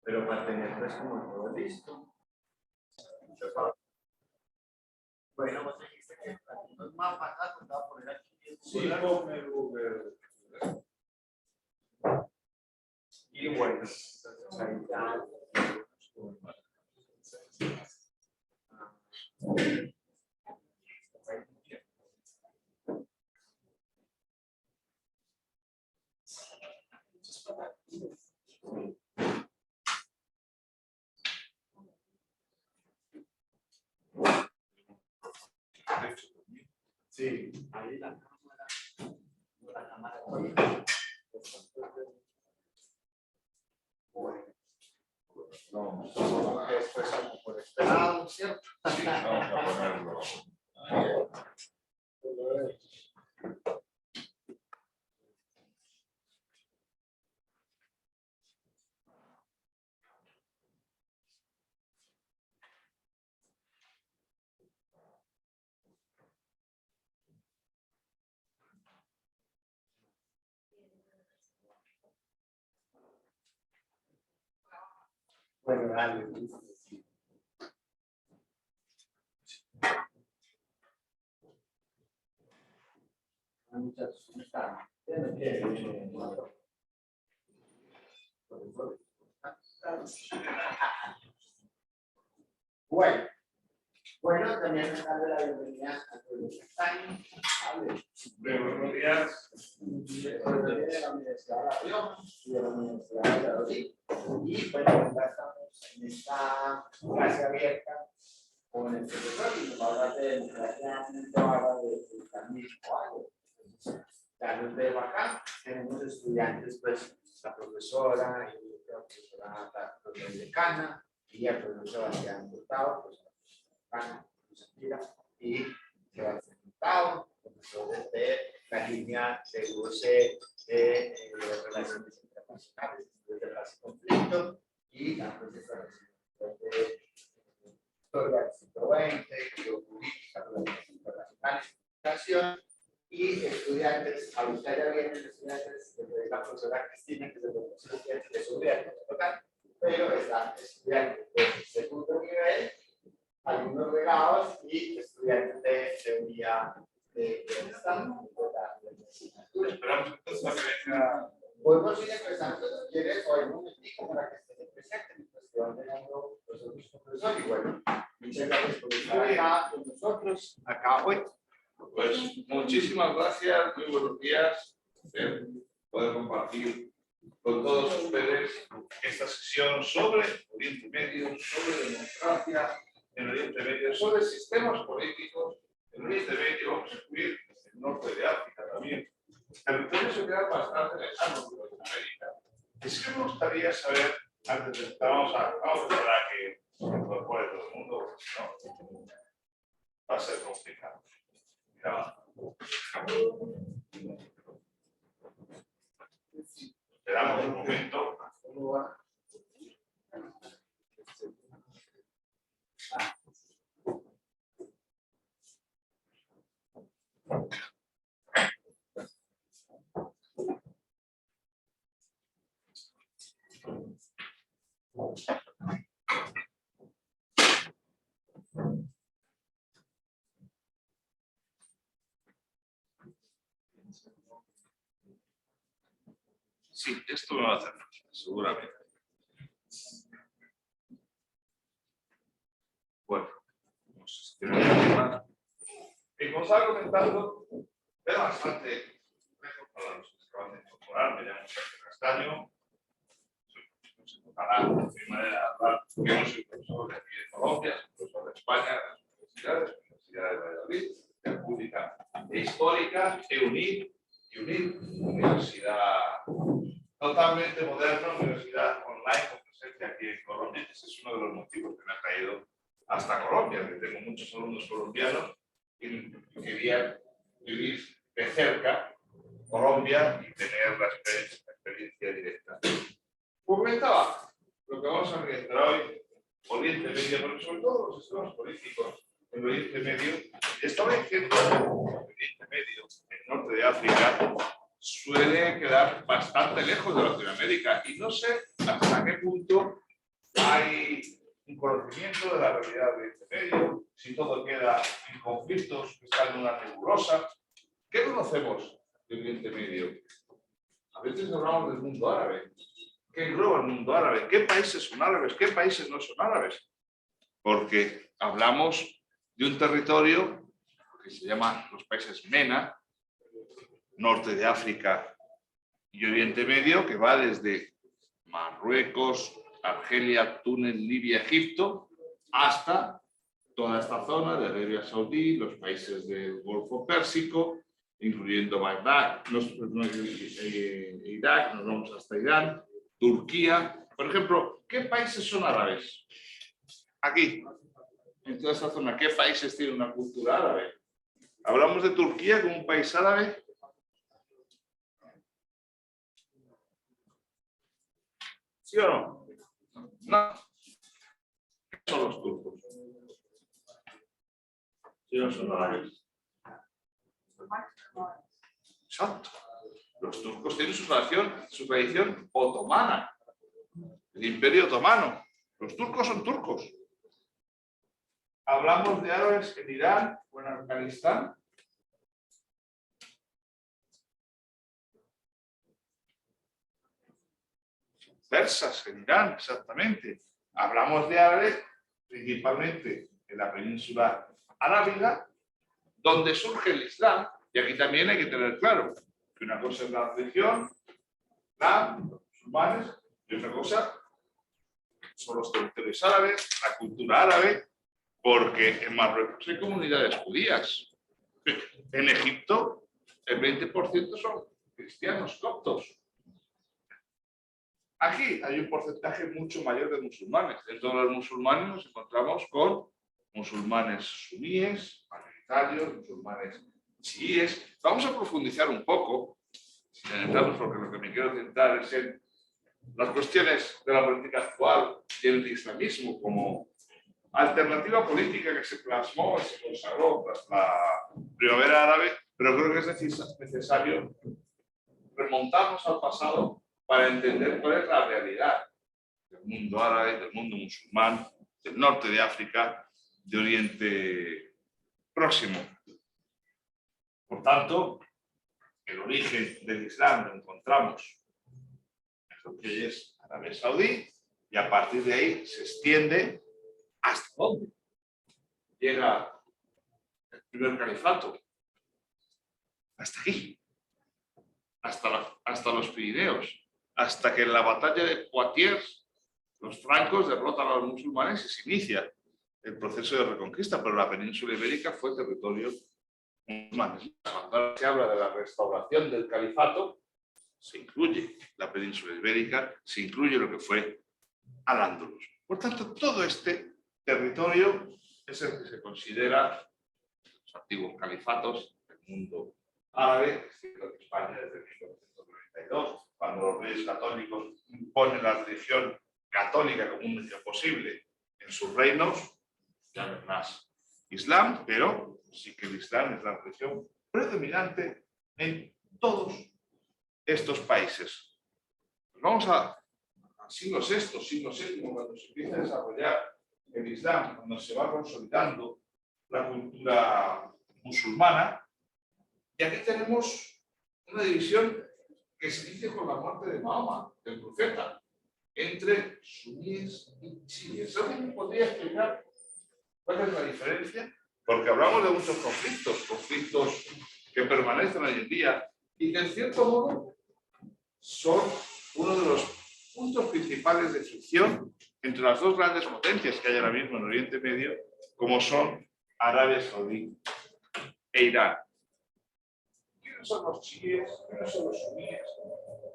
Pero para tener pues como todo listo. Bueno, vos dijiste que los mapas las voy a poner aquí. Sí, ponme Google. Y bueno, entonces ahí ya. Sí, ahí la cámara. La cámara. Bueno. No, Después como por este lado, ¿cierto? sí, vamos a ponerlo. Ahí. Bueno, dale. Muchachos, ¿cómo están? Bien. Bueno, también me darle la bienvenida a todos los que están. Buenos días. De la Universidad de La Rioja y de la Universidad de Valladolid. Y bueno, ya estamos en esta clase abierta con el profesor y nos va a hablar de democracia del feminismo algo. Ya nos veo acá, tenemos estudiantes, pues la profesora y la profesora decana y el profesor Sebastián Hurtado, pues y Sebastián Hurtado, profesor de la línea de UC de Relaciones Internacionales, de Paz y Conflicto, y la profesora de Historia del siglo XX, Geopolítica, Relaciones Internacionales, Educación, y estudiantes, a usted ya vienen estudiantes de la profesora Cristina, que es el profesor estudiante de seguridad local, pero están estudiantes de segundo nivel, algunos regados y estudiantes de teoría de Estado. Esperamos entonces a que venga. Podemos ir empezando, si quieres, o en un momentico para que estén presentes mientras que van llegando los otros profesores. Y bueno, muchas gracias por estar acá con nosotros, acá hoy. Pues muchísimas gracias, muy buenos días. Poder compartir con todos ustedes esta sesión sobre Oriente Medio, sobre democracia en Oriente Medio, sobre sistemas políticos en Oriente Medio. Vamos a incluir el norte de África también. Territorios se quedan bastante lejanos de Norteamérica. Es que me gustaría saber, antes de vamos a esperar a que se incorpore todo el mundo, no, va a ser complicado. Esperamos un momento. Sí, esto me va a hacer falta, seguramente. Bueno, vamos a continuar. Y como estaba comentando, es bastante complejo para los que se acaban de incorporar. Me llamo Sergio Castaño. Se notará de manera natural que no soy profesor de aquí de Colombia, soy profesor de España, de las universidades, Universidad de Valladolid, República e Histórica, EUNID, Universidad totalmente moderna, universidad online con presencia aquí en Colombia. Ese es uno de los motivos que me ha traído hasta Colombia, que tengo muchos alumnos colombianos y quería vivir de cerca Colombia y tener la experiencia directa. Como comentaba, lo que vamos a realizar hoy, Oriente Medio, pero sobre todo los sistemas políticos en Oriente Medio, estaba diciendo que Oriente Medio, el norte de África, suele quedar bastante lejos de Latinoamérica y no sé hasta qué punto hay un conocimiento de la realidad de Oriente Medio, si todo queda en conflictos, está en una nebulosa. ¿Qué conocemos de Oriente Medio? A veces hablamos del mundo árabe. ¿Qué engloba el mundo árabe? ¿Qué países son árabes? ¿Qué países no son árabes? Porque hablamos de un territorio que se llama los países MENA, norte de África y Oriente Medio, que va desde Marruecos, Argelia, Túnez, Libia, Egipto, hasta toda esta zona de Arabia Saudí, los países del Golfo Pérsico, incluyendo Bagdad, Irak, nos vamos hasta Irán, Turquía. Por ejemplo, ¿qué países son árabes? Aquí, en toda esta zona, ¿qué países tienen una cultura árabe? ¿Hablamos de Turquía como un país árabe? ¿Sí o no? No. ¿Qué son los turcos? ¿Sí o no son árabes? Exacto. Los turcos tienen su tradición otomana, el Imperio Otomano. Los turcos son turcos. ¿Hablamos de árabes en Irán o en Afganistán? Persas en Irán, exactamente. Hablamos de árabes principalmente en la península arábiga, donde surge el Islam. Y aquí también hay que tener claro que una cosa es la religión, los musulmanes, y otra cosa son los territorios árabes, la cultura árabe, porque en Marruecos hay comunidades judías. En Egipto el 20% son cristianos coptos. Aquí hay un porcentaje mucho mayor de musulmanes. Dentro de los musulmanes nos encontramos con musulmanes suníes, mayoritarios, musulmanes chiíes. Vamos a profundizar un poco, porque lo que me quiero centrar es en las cuestiones de la política actual y el islamismo como alternativa política que se plasmó y se consagró tras la primavera árabe, pero creo que es necesario remontarnos al pasado para entender cuál es la realidad del mundo árabe, del mundo musulmán, del norte de África, de Oriente Próximo. Por tanto, el origen del Islam lo encontramos en lo que es Arabia Saudí y a partir de ahí se extiende hasta dónde llega el primer califato. Hasta aquí, hasta los Pirineos, hasta que en la batalla de Poitiers los francos derrotan a los musulmanes y se inicia el proceso de reconquista, pero la península ibérica fue territorio musulmán. Cuando se habla de la restauración del califato, se incluye la península ibérica, se incluye lo que fue Al-Ándalus. Por tanto, todo este territorio es el que se considera los antiguos califatos del mundo árabe, es decir, de España desde 1992, cuando los reyes católicos imponen la religión católica como un medio posible en sus reinos, ya no es más Islam, pero sí que el Islam es la religión predominante en todos estos países. Pues vamos a siglo VI, siglo VII, cuando se empieza a desarrollar el Islam, cuando se va consolidando la cultura musulmana, y aquí tenemos una división que se inicia con la muerte de Mahoma, del profeta, entre suníes y chiíes. ¿Alguien me podría explicar cuál es la diferencia? Porque hablamos de muchos conflictos que permanecen hoy en día y que en cierto modo son uno de los puntos principales de fricción entre las dos grandes potencias que hay ahora mismo en Oriente Medio, como son Arabia Saudí e Irán. ¿Quiénes son los chiíes? ¿Quiénes son los suníes?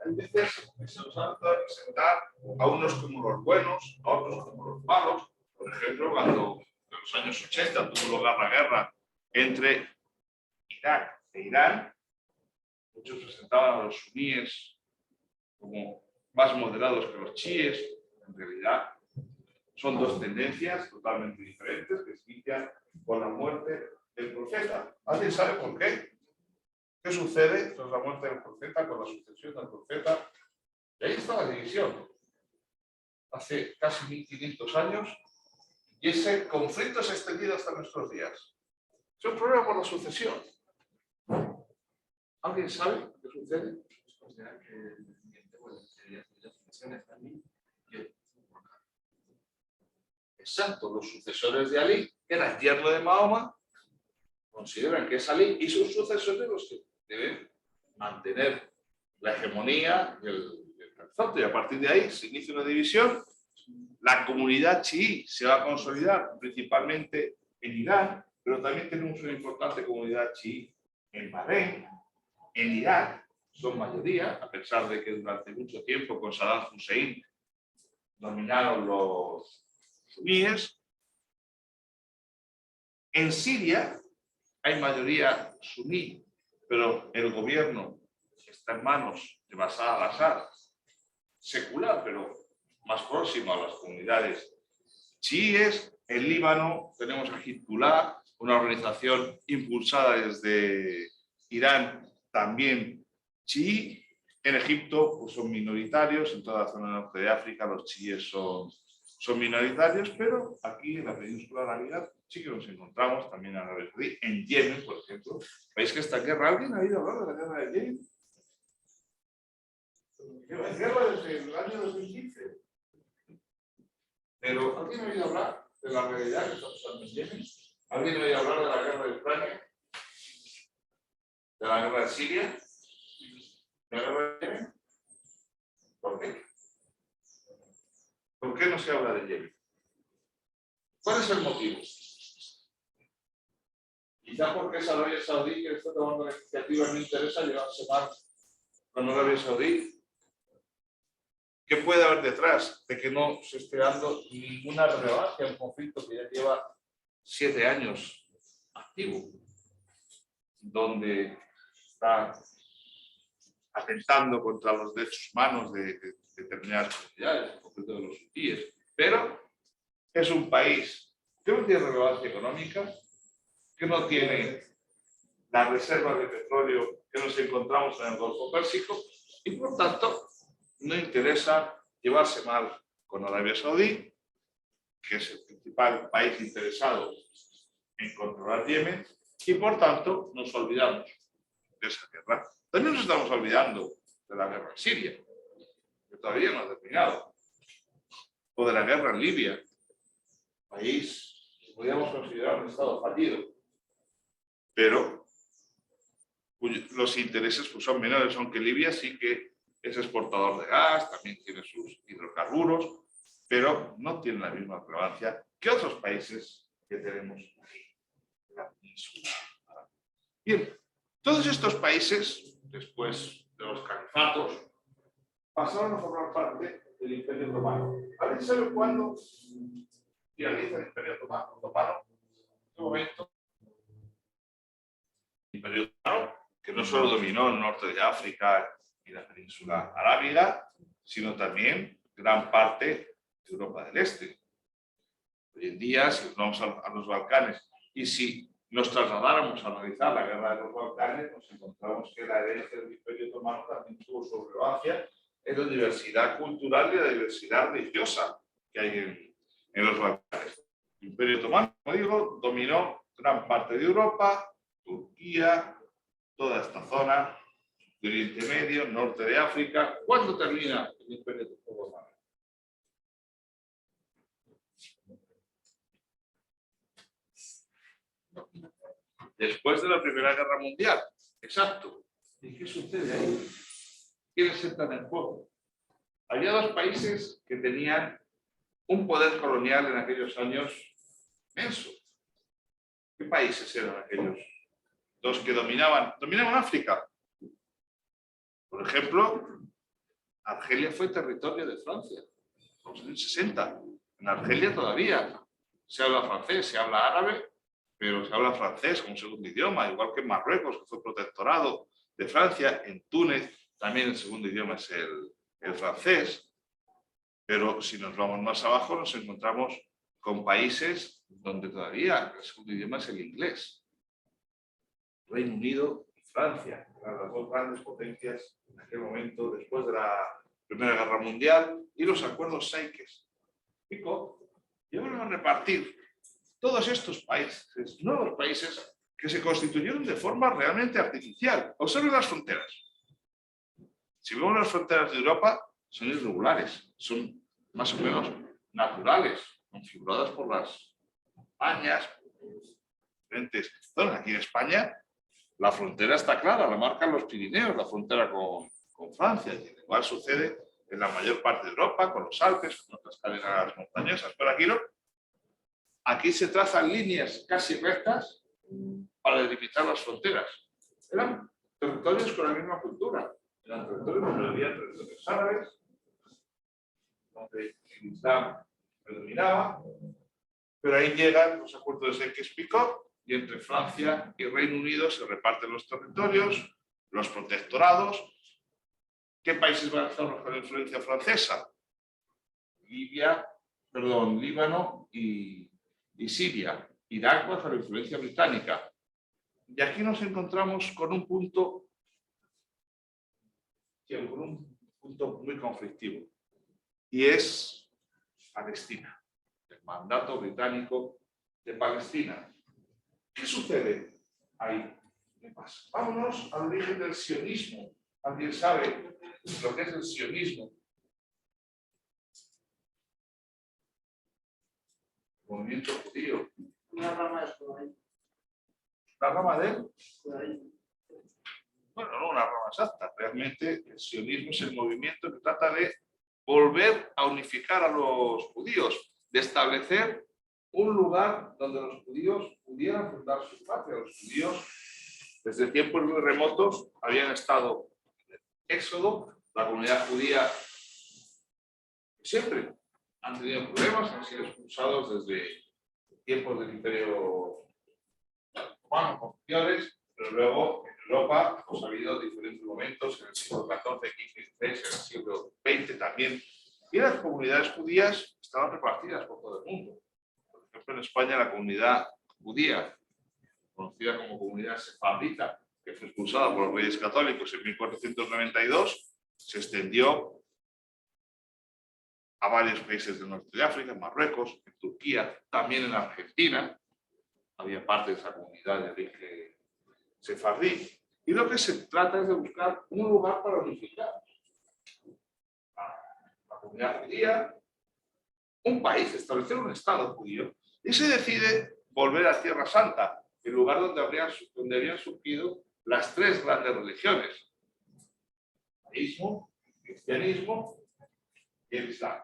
Hay veces que se nos ha de presentar a unos como los buenos, a otros como los malos. Por ejemplo, cuando en los años 80 tuvo lugar la guerra entre Irak e Irán, muchos presentaban a los suníes como más moderados que los chiíes. En realidad son dos tendencias totalmente diferentes que se inician con la muerte del profeta. ¿Alguien sabe por qué? ¿Qué sucede tras la muerte del profeta, con la sucesión del profeta? Y ahí está la división. hace casi 1500 años, y ese conflicto se ha extendido hasta nuestros días. Es un problema por la sucesión. ¿Alguien sabe qué sucede? Exacto, los sucesores de Ali, que era el yerno de Mahoma, consideran que es Ali y sus sucesores los que deben mantener la hegemonía del califato, y a partir de ahí se inicia una división. La comunidad chií se va a consolidar principalmente en Irán, pero también tenemos una importante comunidad chií en Bahrein, en Irak, son mayoría, a pesar de que durante mucho tiempo con Saddam Hussein dominaron los suníes. En Siria hay mayoría suní, pero el gobierno está en manos de Bashar al-Assad, secular, pero más próximo a las comunidades chiíes. En Líbano tenemos a Hezbollah, una organización impulsada desde Irán, también chií. En Egipto pues son minoritarios, en toda la zona norte de África los chiíes son minoritarios, pero aquí en la península arábiga sí que nos encontramos también en Arabia Saudí. En Yemen, por ejemplo, ¿veis que esta guerra? ¿Alguien ha oído hablar de la guerra de Yemen? La guerra desde el año 2015. Pero ¿alguien ha oído hablar de la realidad que está pasando en Yemen? ¿Alguien ha oído hablar de la guerra de Ucrania? ¿De la guerra de Siria? ¿De la guerra de Yemen? ¿Por qué? ¿Por qué no se habla de Yemen? ¿Cuál es el motivo? Quizá porque es Arabia Saudí que está tomando la iniciativa, no interesa llevarse mal con Arabia Saudí. ¿Qué puede haber detrás de que no se esté dando ninguna relevancia a un conflicto que ya lleva 7 años activo, donde está atentando contra los derechos humanos de determinadas comunidades, el conflicto de los hutíes? Pero es un país que no tiene relevancia económica, que no tiene las reservas de petróleo que nos encontramos en el Golfo Pérsico, y por tanto no interesa llevarse mal con Arabia Saudí, que es el principal país interesado en controlar Yemen, y por tanto nos olvidamos de esa guerra. También nos estamos olvidando de la guerra en Siria, que todavía no ha terminado, o de la guerra en Libia, país que podríamos considerar un estado fallido, pero los intereses pues, son menores, aunque Libia sí que es exportador de gas, también tiene sus hidrocarburos, pero no tiene la misma relevancia que otros países que tenemos aquí en la península. Bien, todos estos países, después de los califatos, pasaron a formar parte del Imperio Otomano. ¿Alguien sabe cuándo finaliza el Imperio Otomano? ¿En qué momento? El Imperio Otomano, que no solo dominó el norte de África y la península arábiga, sino también gran parte de Europa del Este. Hoy en día, si nos vamos a los Balcanes y si nos trasladáramos a analizar la guerra de los Balcanes, nos encontramos que la herencia del Imperio Otomano también tuvo su relevancia en la diversidad cultural y la diversidad religiosa que hay en los Balcanes. El Imperio Otomano, como digo, dominó gran parte de Europa, Turquía, toda esta zona de Oriente Medio, norte de África. ¿Cuándo termina el Imperio Otomano? Después de la Primera Guerra Mundial. Exacto. ¿Y qué sucede ahí? ¿Quiénes entran en juego? Había 2 países que tenían un poder colonial en aquellos años inmenso. ¿Qué países eran aquellos? 2 que dominaban África. Por ejemplo, Argelia fue territorio de Francia, en los años 60. En Argelia todavía se habla francés, se habla árabe, pero se habla francés como segundo idioma, igual que en Marruecos, que fue protectorado de Francia. En Túnez también el segundo idioma es el francés. Pero si nos vamos más abajo nos encontramos con países donde todavía el segundo idioma es el inglés. Reino Unido y Francia eran las 2 grandes potencias en aquel momento, después de la Primera Guerra Mundial, y los acuerdos Sykes-Picot llevaron a repartir todos estos países, nuevos países, que se constituyeron de forma realmente artificial. Observen las fronteras. Si vemos las fronteras de Europa, son irregulares, son más o menos naturales, configuradas por las montañas, diferentes zonas. Aquí en España, la frontera está clara, la marcan los Pirineos, la frontera con Francia. Y igual sucede en la mayor parte de Europa, con los Alpes, con otras cadenas montañosas. Pero aquí no. Aquí se trazan líneas casi rectas para delimitar las fronteras. Eran territorios con la misma cultura. Eran territorios donde había territorios árabes, donde el Islam predominaba, pero ahí llegan los acuerdos de Sykes-Picot y entre Francia y Reino Unido se reparten los territorios, los protectorados. ¿Qué países van a estar bajo la influencia francesa? Líbano y Siria. Irak bajo la influencia británica. Y aquí nos encontramos con un punto muy conflictivo, y es Palestina, el mandato británico de Palestina. ¿Qué sucede ahí? ¿Qué pasa? Vámonos al origen del sionismo. ¿Alguien sabe lo que es el sionismo? Movimiento judío. Una rama de judaísmo. ¿La rama de él? Bueno, no una rama exacta. Realmente el sionismo es el movimiento que trata de volver a unificar a los judíos, de establecer un lugar donde los judíos pudieran fundar su patria. Los judíos, desde tiempos muy remotos, habían estado en éxodo. La comunidad judía siempre han tenido problemas, han sido expulsados desde tiempos del Imperio Romano, confusiones, pero luego en Europa ha habido diferentes momentos, en el siglo XIV, XV, XVI, en el siglo XX también, y las comunidades judías estaban repartidas por todo el mundo. Por ejemplo, en España la comunidad judía, conocida como comunidad sefardita, que fue expulsada por los reyes católicos en 1492, se extendió a varios países del norte de África, en Marruecos, en Turquía, también en Argentina. Había parte de esa comunidad de origen sefardí. Y lo que se trata es de buscar un lugar para unificar la comunidad judía, un país, establecer un estado judío, y se decide volver a Tierra Santa, el lugar donde habían surgido las tres grandes religiones: el judaísmo, el cristianismo y el islam.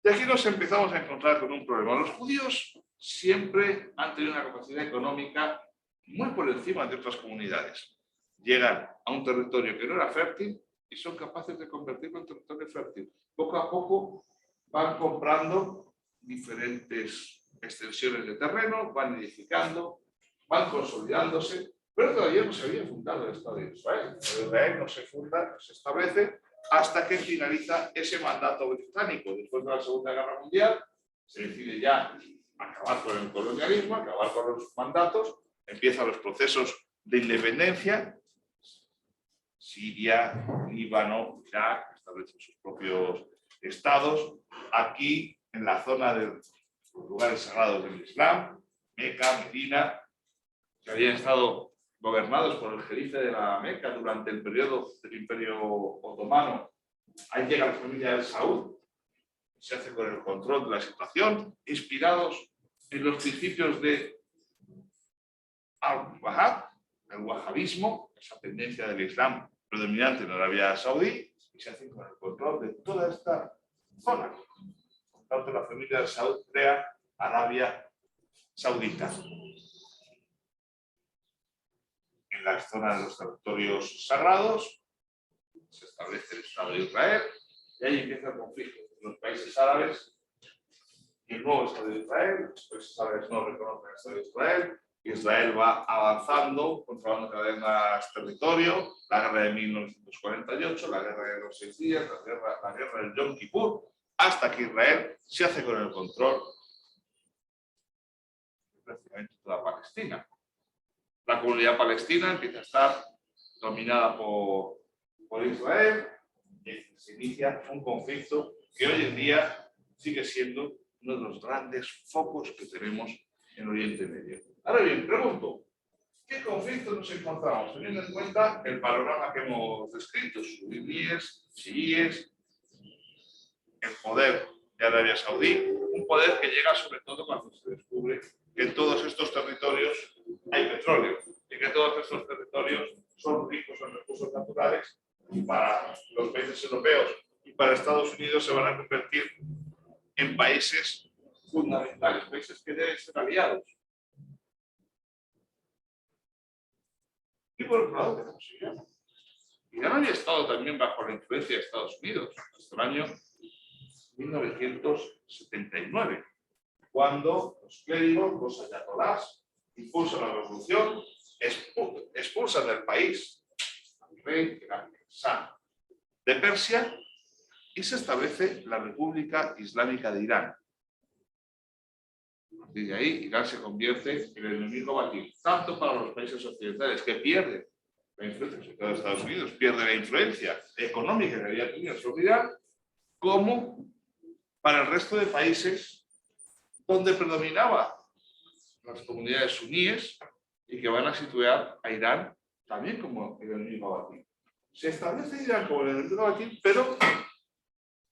Y aquí nos empezamos a encontrar con un problema. Los judíos siempre han tenido una capacidad económica muy por encima de otras comunidades. Llegan a un territorio que no era fértil y son capaces de convertirlo en territorio fértil. Poco a poco van comprando diferentes extensiones de terreno, van edificando, van consolidándose, pero todavía no se había fundado el Estado de Israel. El Estado de Israel no se funda, no se establece hasta que finaliza ese mandato británico. Después de la Segunda Guerra Mundial se decide ya acabar con el colonialismo, acabar con los mandatos, empiezan los procesos de independencia. Siria, Líbano, Irak establecen sus propios estados. Aquí, en la zona de los lugares sagrados del Islam, Meca, Medina, que habían estado gobernados por el jerife de la Meca durante el periodo del Imperio Otomano. Ahí llega la familia del Saúd, se hace con el control de la situación, inspirados en los principios de Al-Wahhab, el wahabismo, esa tendencia del Islam predominante en Arabia Saudí, y se hace con el control de toda esta zona. Por tanto, la familia del Saúd crea Arabia Saudita. En la zona de los territorios sagrados se establece el Estado de Israel y ahí empieza el conflicto entre los países árabes y el nuevo Estado de Israel. Los países árabes no reconocen el Estado de Israel. Israel va avanzando, controlando cada vez más territorio. La guerra de 1948, la guerra de los 6 días, la guerra del Yom Kippur, hasta que Israel se hace con el control de prácticamente toda Palestina. La comunidad palestina empieza a estar dominada por Israel se inicia un conflicto que hoy en día sigue siendo uno de los grandes focos que tenemos en Oriente Medio. Ahora bien, pregunto, ¿qué conflictos nos encontramos? Teniendo en cuenta el panorama que hemos descrito, suníes, chiíes, el poder de Arabia Saudí, un poder que llega sobre todo cuando se descubre que en todos estos territorios hay petróleo y que todos estos territorios son ricos en recursos naturales y para los países europeos y para Estados Unidos se van a convertir en países fundamentales, países que deben ser aliados. Y por otro lado tenemos Irán. Irán había estado también bajo la influencia de Estados Unidos hasta el año 1979, cuando los clérigos, los ayatolás, impulsan la revolución, expulsan del país al rey Shah de Persia y se establece la República Islámica de Irán. A partir de ahí, Irán se convierte en el enemigo a batir, tanto para los países occidentales que pierden la influencia de Estados Unidos, pierden la influencia económica que había tenido sobre Irán, como para el resto de países donde predominaban las comunidades suníes y que van a situar a Irán también como el enemigo a batir. Se establece Irán como el enemigo a batir, pero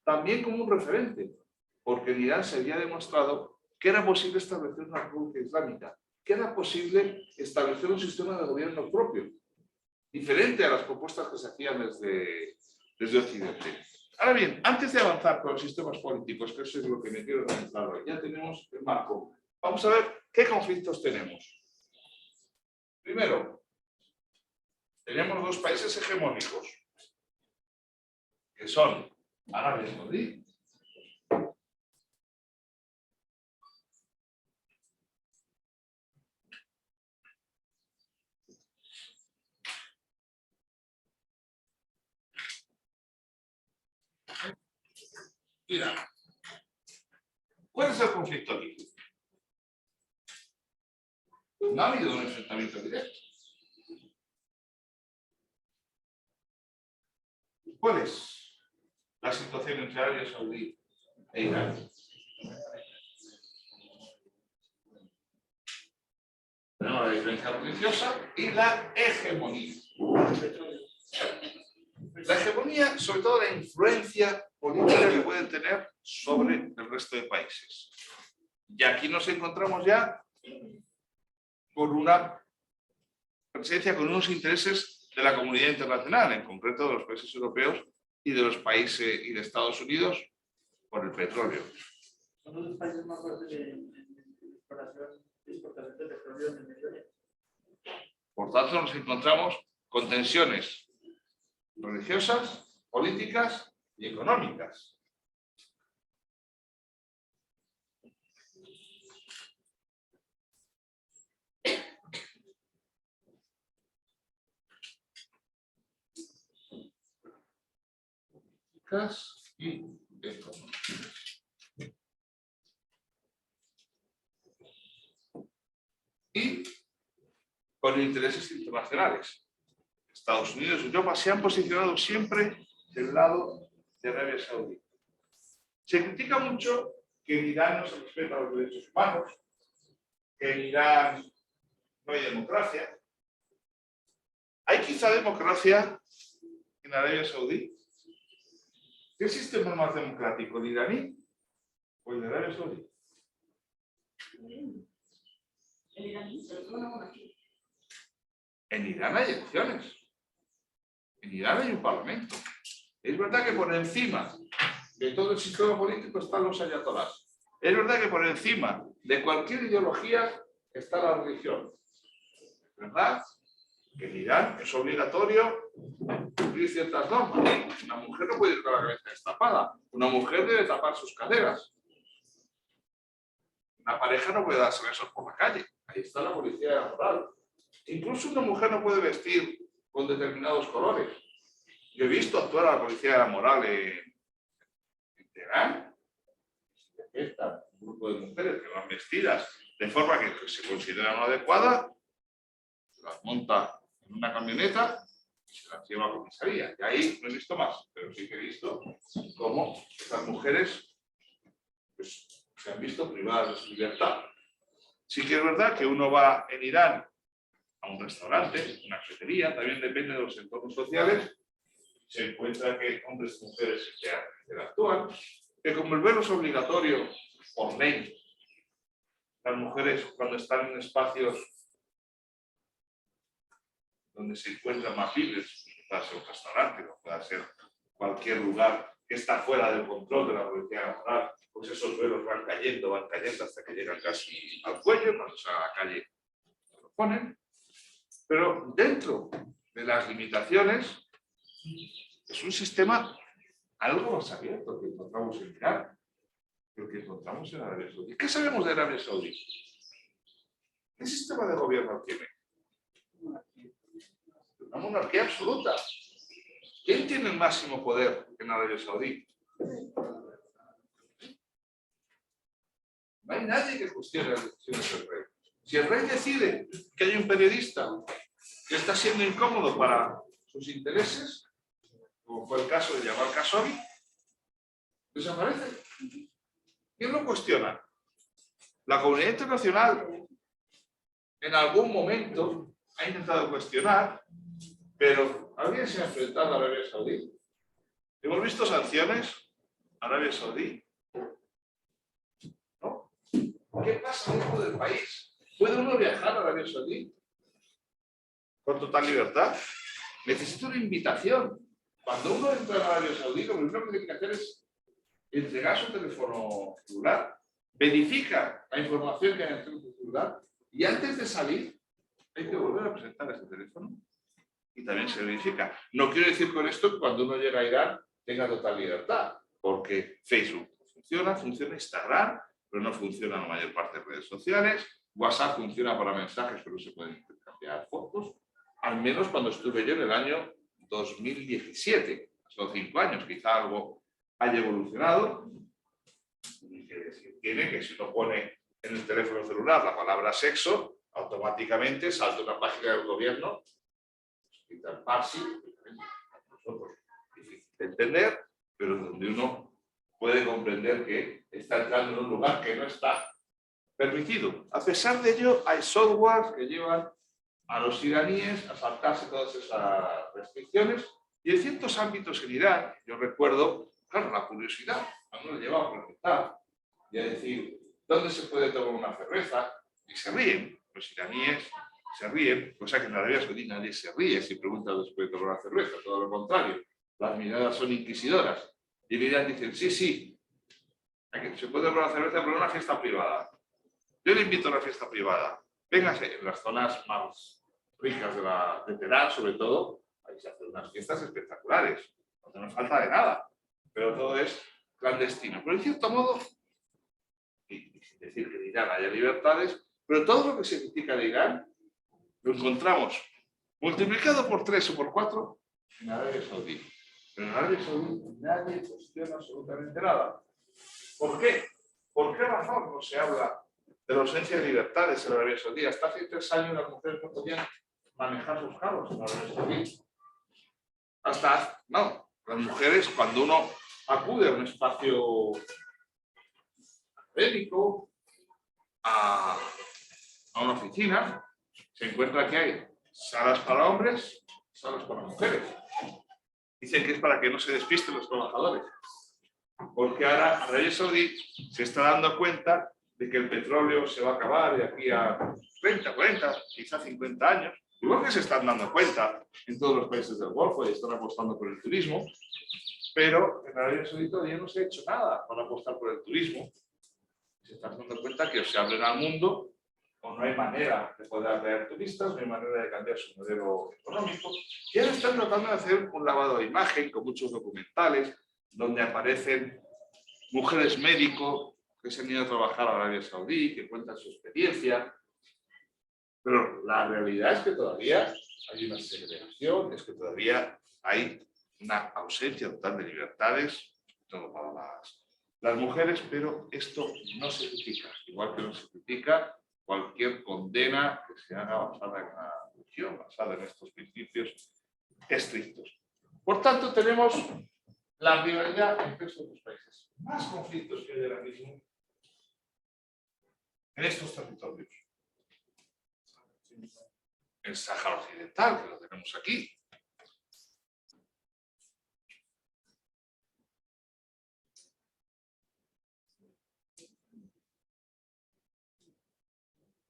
también como un referente, porque en Irán se había demostrado que era posible establecer una república islámica, que era posible establecer un sistema de gobierno propio, diferente a las propuestas que se hacían desde Occidente. Ahora bien, antes de avanzar con los sistemas políticos, que eso es lo que me quiero centrar hoy, ya tenemos el marco. Vamos a ver qué conflictos tenemos. Primero, tenemos dos países hegemónicos, que son Arabia Saudí y Irán. ¿Cuál es el conflicto aquí? No ha habido un enfrentamiento directo. ¿Cuál es la situación entre Arabia Saudí e Irán? Tenemos la diferencia religiosa y la hegemonía. La hegemonía, sobre todo la influencia política que pueden tener sobre el resto de países. Y aquí nos encontramos ya con una presencia, con unos intereses de la comunidad internacional, en concreto de los países europeos y de los países y de Estados Unidos por el petróleo. Son los países más fuertes de exportación de petróleo en el Medio Oriente. Por tanto, nos encontramos con tensiones religiosas, políticas y económicas. Y económicas. Y con intereses internacionales. Estados Unidos y Europa se han posicionado siempre del lado de Arabia Saudí. Se critica mucho que en Irán no se respetan los derechos humanos, que en Irán no hay democracia. ¿Hay quizá democracia en Arabia Saudí? ¿Qué sistema es más democrático, el iraní o el de Arabia Saudí? El iraní, pero es una monarquía. En Irán hay elecciones. En Irán hay un parlamento. Es verdad que por encima de todo el sistema político están los ayatolás. Es verdad que por encima de cualquier ideología está la religión. ¿Verdad? Que en Irán es obligatorio cumplir ciertas normas. Una mujer no puede ir con la cabeza destapada. Una mujer debe tapar sus caderas. Una pareja no puede darse besos por la calle. Ahí está la policía de la moral. Incluso una mujer no puede vestir con determinados colores. Yo he visto actuar a la policía de la moral en Teherán. Está un grupo de mujeres que van vestidas de forma que se considera no adecuada, las monta en una camioneta, se las lleva a comisaría. Y ahí no he visto más, pero sí que he visto cómo estas mujeres pues, se han visto privadas de su libertad. Sí que es verdad que uno va en Irán a un restaurante, una cafetería, también depende de los entornos sociales, se encuentra que hombres y mujeres interactúan, que como el velo es obligatorio por ley, las mujeres cuando están en espacios donde se encuentran más libres, puede ser un restaurante, o puede ser cualquier lugar que está fuera del control de la policía nacional, pues esos velos van cayendo hasta que llegan casi al cuello, cuando salen a la calle lo ponen, pero dentro de las limitaciones es un sistema algo más abierto que encontramos en Irán, pero que encontramos en Arabia Saudí. ¿Qué sabemos de Arabia Saudí? ¿Qué sistema de gobierno tiene? Una monarquía absoluta. ¿Quién tiene el máximo poder en Arabia Saudí? No hay nadie que cuestione las decisiones del rey. Si el rey decide que hay un periodista que está siendo incómodo para sus intereses, como fue el caso de Jamal Khashoggi, desaparece. ¿Quién lo cuestiona? La comunidad internacional en algún momento ha intentado cuestionar, pero ¿alguien se ha enfrentado a Arabia Saudí? ¿Hemos visto sanciones a Arabia Saudí? ¿No? ¿Qué pasa dentro del país? ¿Puede uno viajar a Arabia Saudí con total libertad? Necesita una invitación. Cuando uno entra a Arabia Saudí, lo primero que tiene que hacer es entregar su teléfono celular, verifica la información que hay en el teléfono celular y antes de salir hay que volver a presentar ese teléfono y también se verifica. No quiero decir con esto que cuando uno llega a Irán tenga total libertad, porque Facebook funciona Instagram, pero no funciona la mayor parte de redes sociales, WhatsApp funciona para mensajes, pero no se pueden intercambiar fotos, al menos cuando estuve yo en el año 2017, son 5 años, quizá algo haya evolucionado. Y que tiene que si uno pone en el teléfono celular la palabra sexo, automáticamente salta una página del gobierno, el Parsi, difícil de entender, pero donde uno puede comprender que está entrando en un lugar que no está permitido. A pesar de ello, hay softwares que llevan a los iraníes a saltarse todas esas restricciones y en ciertos ámbitos en Irán, yo recuerdo, claro, la curiosidad, a uno le llevaba a preguntar y a decir, ¿dónde se puede tomar una cerveza? Y se ríen, los iraníes se ríen, cosa que en Arabia Saudí nadie se ríe si pregunta dónde se puede tomar una cerveza, todo lo contrario, las miradas son inquisidoras. Y en Irán dicen, sí, se puede tomar una cerveza, pero en una fiesta privada. Yo le invito a una fiesta privada. Véngase, en las zonas más ricas de Teherán, sobre todo, ahí se hacen unas fiestas espectaculares. No nos falta de nada, pero todo es clandestino. Pero en cierto modo, y sin decir que en Irán haya libertades, pero todo lo que se critica de Irán lo encontramos multiplicado por 3 o por 4 en Arabia Saudí. Pero en Arabia Saudí nadie cuestiona absolutamente nada. ¿Por qué? ¿Por qué razón no se habla de la ausencia de libertades en Arabia Saudí? Hasta hace 3 años las mujeres no podían manejar sus carros en Arabia Saudí. No, las mujeres cuando uno acude a un espacio académico, a una oficina, se encuentra que hay salas para hombres, salas para mujeres. Dicen que es para que no se despisten los trabajadores. Porque ahora Arabia Saudí se está dando cuenta de que el petróleo se va a acabar de aquí a 30, 40, quizá 50 años. Igual que se están dando cuenta en todos los países del Golfo y están apostando por el turismo, pero en Arabia Saudí todavía no se ha hecho nada para apostar por el turismo. Se están dando cuenta que o se abren al mundo o no hay manera de poder atraer turistas, no hay manera de cambiar su modelo económico. Y ahora están tratando de hacer un lavado de imagen con muchos documentales donde aparecen mujeres médicos que se han ido a trabajar a Arabia Saudí, que cuentan su experiencia. Pero la realidad es que todavía hay una segregación, es que todavía hay una ausencia total de libertades, todo para las mujeres, pero esto no se critica, igual que no se critica cualquier condena que se haga basada en una religión, basada en estos principios estrictos. Por tanto, tenemos la rivalidad entre estos dos países. Más conflictos que hay ahora mismo en estos territorios. El Sáhara Occidental, que lo tenemos aquí.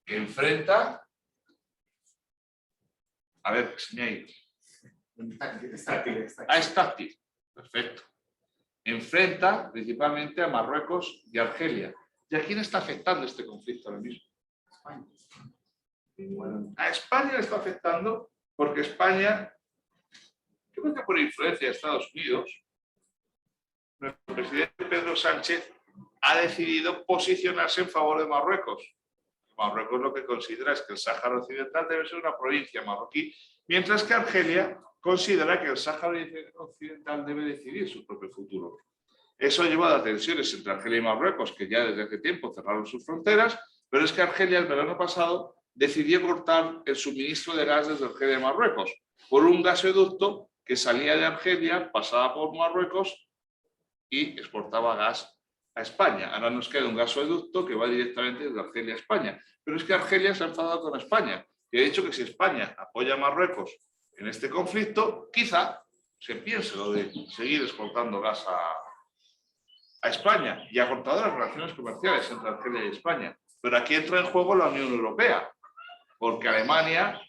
Que enfrenta, a ver, se me ha ido. Es táctil, perfecto. Enfrenta principalmente a Marruecos y Argelia. ¿Y a quién está afectando este conflicto ahora mismo? A España le está afectando porque España, yo creo que por influencia de Estados Unidos, el presidente Pedro Sánchez ha decidido posicionarse en favor de Marruecos. Marruecos lo que considera es que el Sáhara Occidental debe ser una provincia marroquí, mientras que Argelia considera que el Sáhara Occidental debe decidir su propio futuro. Eso ha llevado a tensiones entre Argelia y Marruecos, que ya desde hace tiempo cerraron sus fronteras, pero es que Argelia el verano pasado decidió cortar el suministro de gas desde Argelia a Marruecos por un gasoducto que salía de Argelia, pasaba por Marruecos y exportaba gas a España. Ahora nos queda un gasoducto que va directamente desde Argelia a España. Pero es que Argelia se ha enfadado con España y ha dicho que si España apoya a Marruecos en este conflicto, quizá se piense lo de seguir exportando gas a España, y ha cortado las relaciones comerciales entre Argelia y España. Pero aquí entra en juego la Unión Europea, porque Alemania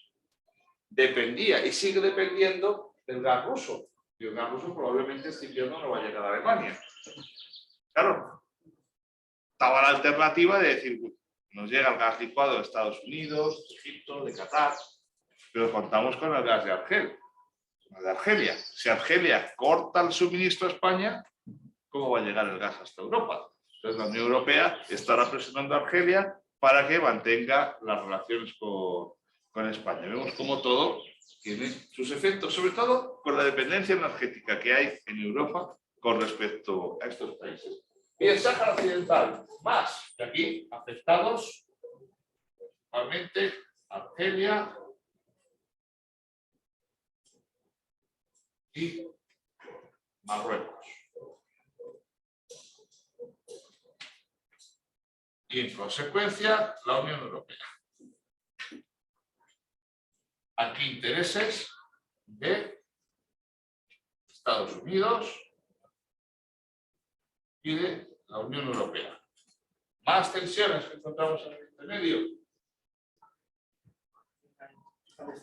dependía y sigue dependiendo del gas ruso. Y el gas ruso probablemente este invierno no va a llegar a Alemania. Claro, estaba la alternativa de decir, nos llega el gas licuado de Estados Unidos, de Egipto, de Qatar, pero contamos con el gas de Argelia. Si Argelia corta el suministro a España, ¿cómo va a llegar el gas hasta Europa? Entonces la Unión Europea estará presionando a Argelia para que mantenga las relaciones con España. Vemos cómo todo tiene sus efectos, sobre todo con la dependencia energética que hay en Europa con respecto a estos países. Y el Sáhara Occidental, más de aquí, afectados principalmente Argelia y Marruecos. Y en consecuencia, la Unión Europea. Aquí intereses de Estados Unidos y de la Unión Europea. Más tensiones que encontramos en Oriente Medio.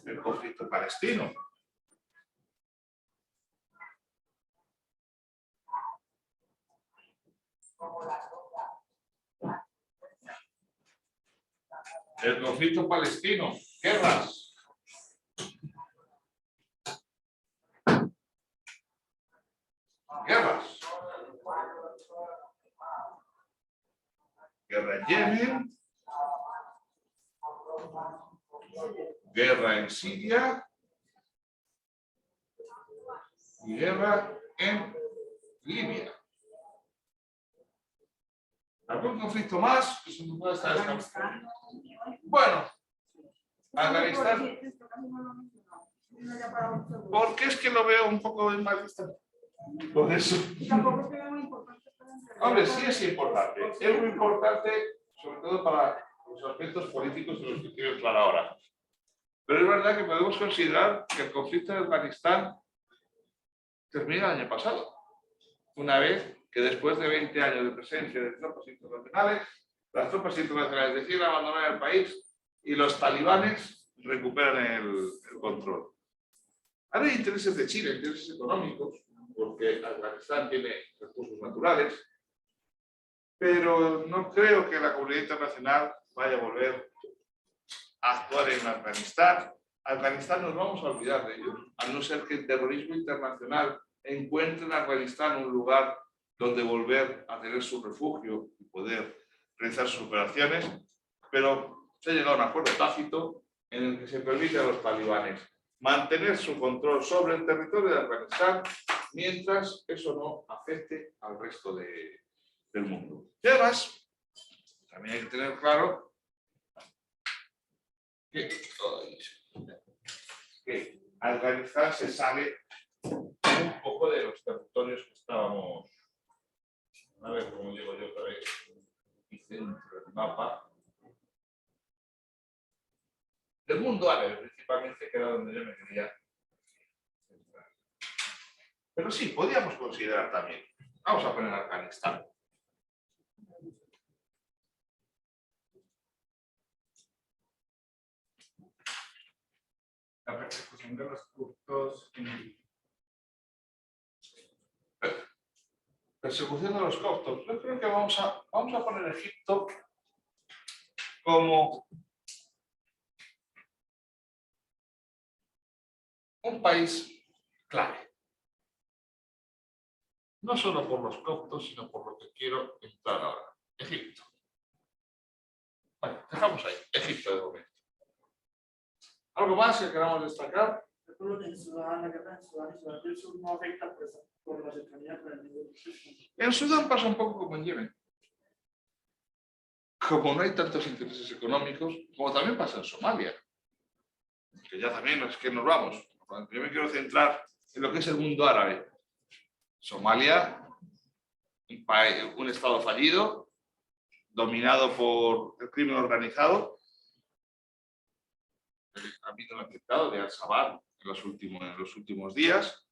El conflicto palestino. El conflicto palestino. Guerras. Guerras. Guerra en Yemen. Guerra en Siria. Y guerra en Libia. ¿Algún conflicto más que se nos pueda estar escapando? Bueno, Afganistán. Porque es que lo veo un poco más distante. Por eso. Hombre, sí es importante. Es muy importante, sobre todo para los aspectos políticos de los que quiero entrar ahora. Pero es verdad que podemos considerar que el conflicto de Afganistán termina el año pasado. Una vez que después de 20 años de presencia de tropas internacionales, las tropas internacionales deciden abandonar el país y los talibanes recuperan el control. Ahora hay intereses de China, intereses económicos, porque Afganistán tiene recursos naturales, pero no creo que la comunidad internacional vaya a volver a actuar en Afganistán. Afganistán nos vamos a olvidar de ellos, a no ser que el terrorismo internacional encuentre en Afganistán un lugar donde volver a tener su refugio y poder realizar sus operaciones, pero se ha llegado a un acuerdo tácito en el que se permite a los talibanes mantener su control sobre el territorio de Afganistán mientras eso no afecte al resto del mundo. Y además, también hay que tener claro que Afganistán se sale un poco de los territorios que estábamos, a ver cómo digo yo otra vez, y centro del mapa. Del mundo árabe, principalmente, que era donde yo me quería centrar. Pero sí, podríamos considerar también. Vamos a poner Afganistán. La persecución de los kurdos en Persecución de los coptos. Yo creo que vamos a poner Egipto como un país clave. No solo por los coptos, sino por lo que quiero entrar ahora. Egipto. Bueno, dejamos ahí. Egipto de momento. ¿Algo más que queramos destacar? Recuerdo que en Sudán, la guerra en Sudán y Sudán del Sur no afecta por la cercanía con el nivel. En Sudán pasa un poco como en Yemen. Como no hay tantos intereses económicos, como también pasa en Somalia, que ya también es que nos vamos. Yo me quiero centrar en lo que es el mundo árabe. Somalia, un estado fallido, dominado por el crimen organizado. Ha habido un atentado de Al-Shabaab en los últimos días,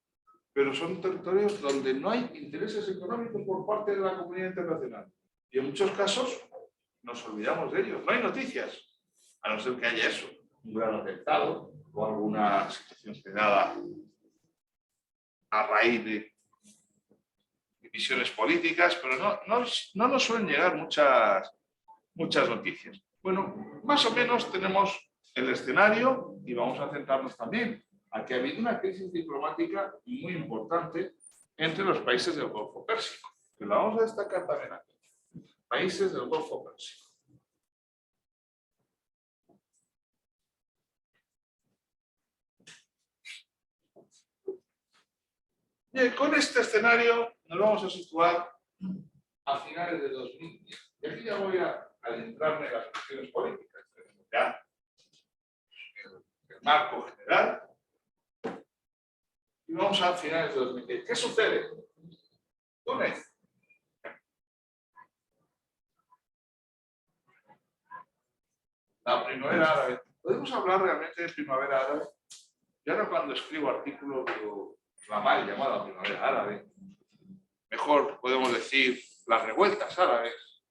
pero son territorios donde no hay intereses económicos por parte de la comunidad internacional. Y en muchos casos nos olvidamos de ellos. No hay noticias, a no ser que haya eso, un gran atentado o alguna situación generada a raíz de divisiones políticas, pero no nos suelen llegar muchas noticias. Bueno, más o menos tenemos el escenario y vamos a centrarnos también a que ha habido una crisis diplomática muy importante entre los países del Golfo Pérsico, que lo vamos a destacar también aquí. Países del Golfo Pérsico. Bien, con este escenario nos vamos a situar a finales de 2010. Y aquí ya voy a adentrarme en las cuestiones políticas. Tenemos ya el marco general. Y vamos a finales de 2010. ¿Qué sucede? Túnez. La primavera árabe. ¿Podemos hablar realmente de primavera árabe? Yo ahora cuando escribo artículos digo, la mal llamada primavera árabe. Mejor podemos decir las revueltas árabes.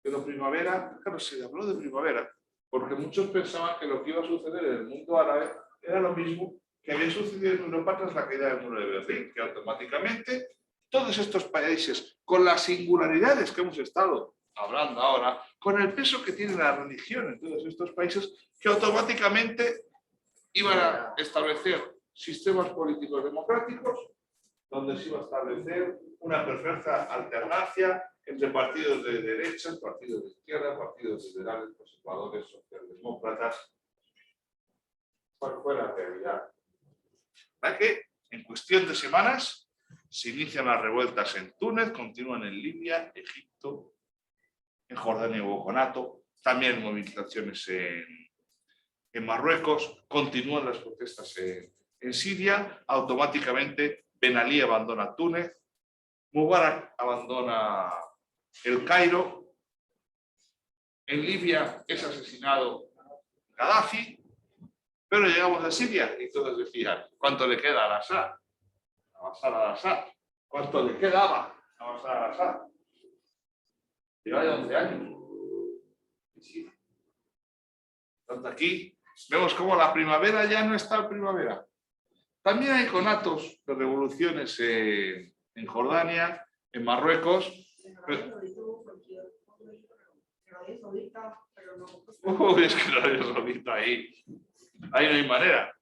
Pero primavera, claro, se habló de primavera, porque muchos pensaban que lo que iba a suceder en el mundo árabe era lo mismo que había sucedido en Europa tras la caída del muro de Berlín, que automáticamente todos estos países, con las singularidades que hemos estado hablando ahora, con el peso que tiene la religión en todos estos países, que automáticamente iban a establecer sistemas políticos democráticos donde se iba a establecer una perfecta alternancia entre partidos de derecha, partidos de izquierda, partidos liberales, conservadores, socialdemócratas. ¿Cuál fue la realidad? ¿Para que en cuestión de semanas se inician las revueltas en Túnez, continúan en Libia, Egipto, en Jordania y Boconato, también movilizaciones en Marruecos, continúan las protestas en Siria, automáticamente Ben Ali abandona Túnez, Mubarak abandona el Cairo, en Libia es asesinado Gaddafi, pero llegamos a Siria y todos decían, ¿cuánto le queda a Al-Assad? A Bashar al-Assad. ¿Cuánto le quedaba a Bashar al-Assad? Lleva ya 11 años. Sí. Tanto aquí vemos cómo la primavera ya no está en primavera. También hay conatos de revoluciones en Jordania, en Marruecos. Uy, es que Arabia Saudita ahí no hay manera.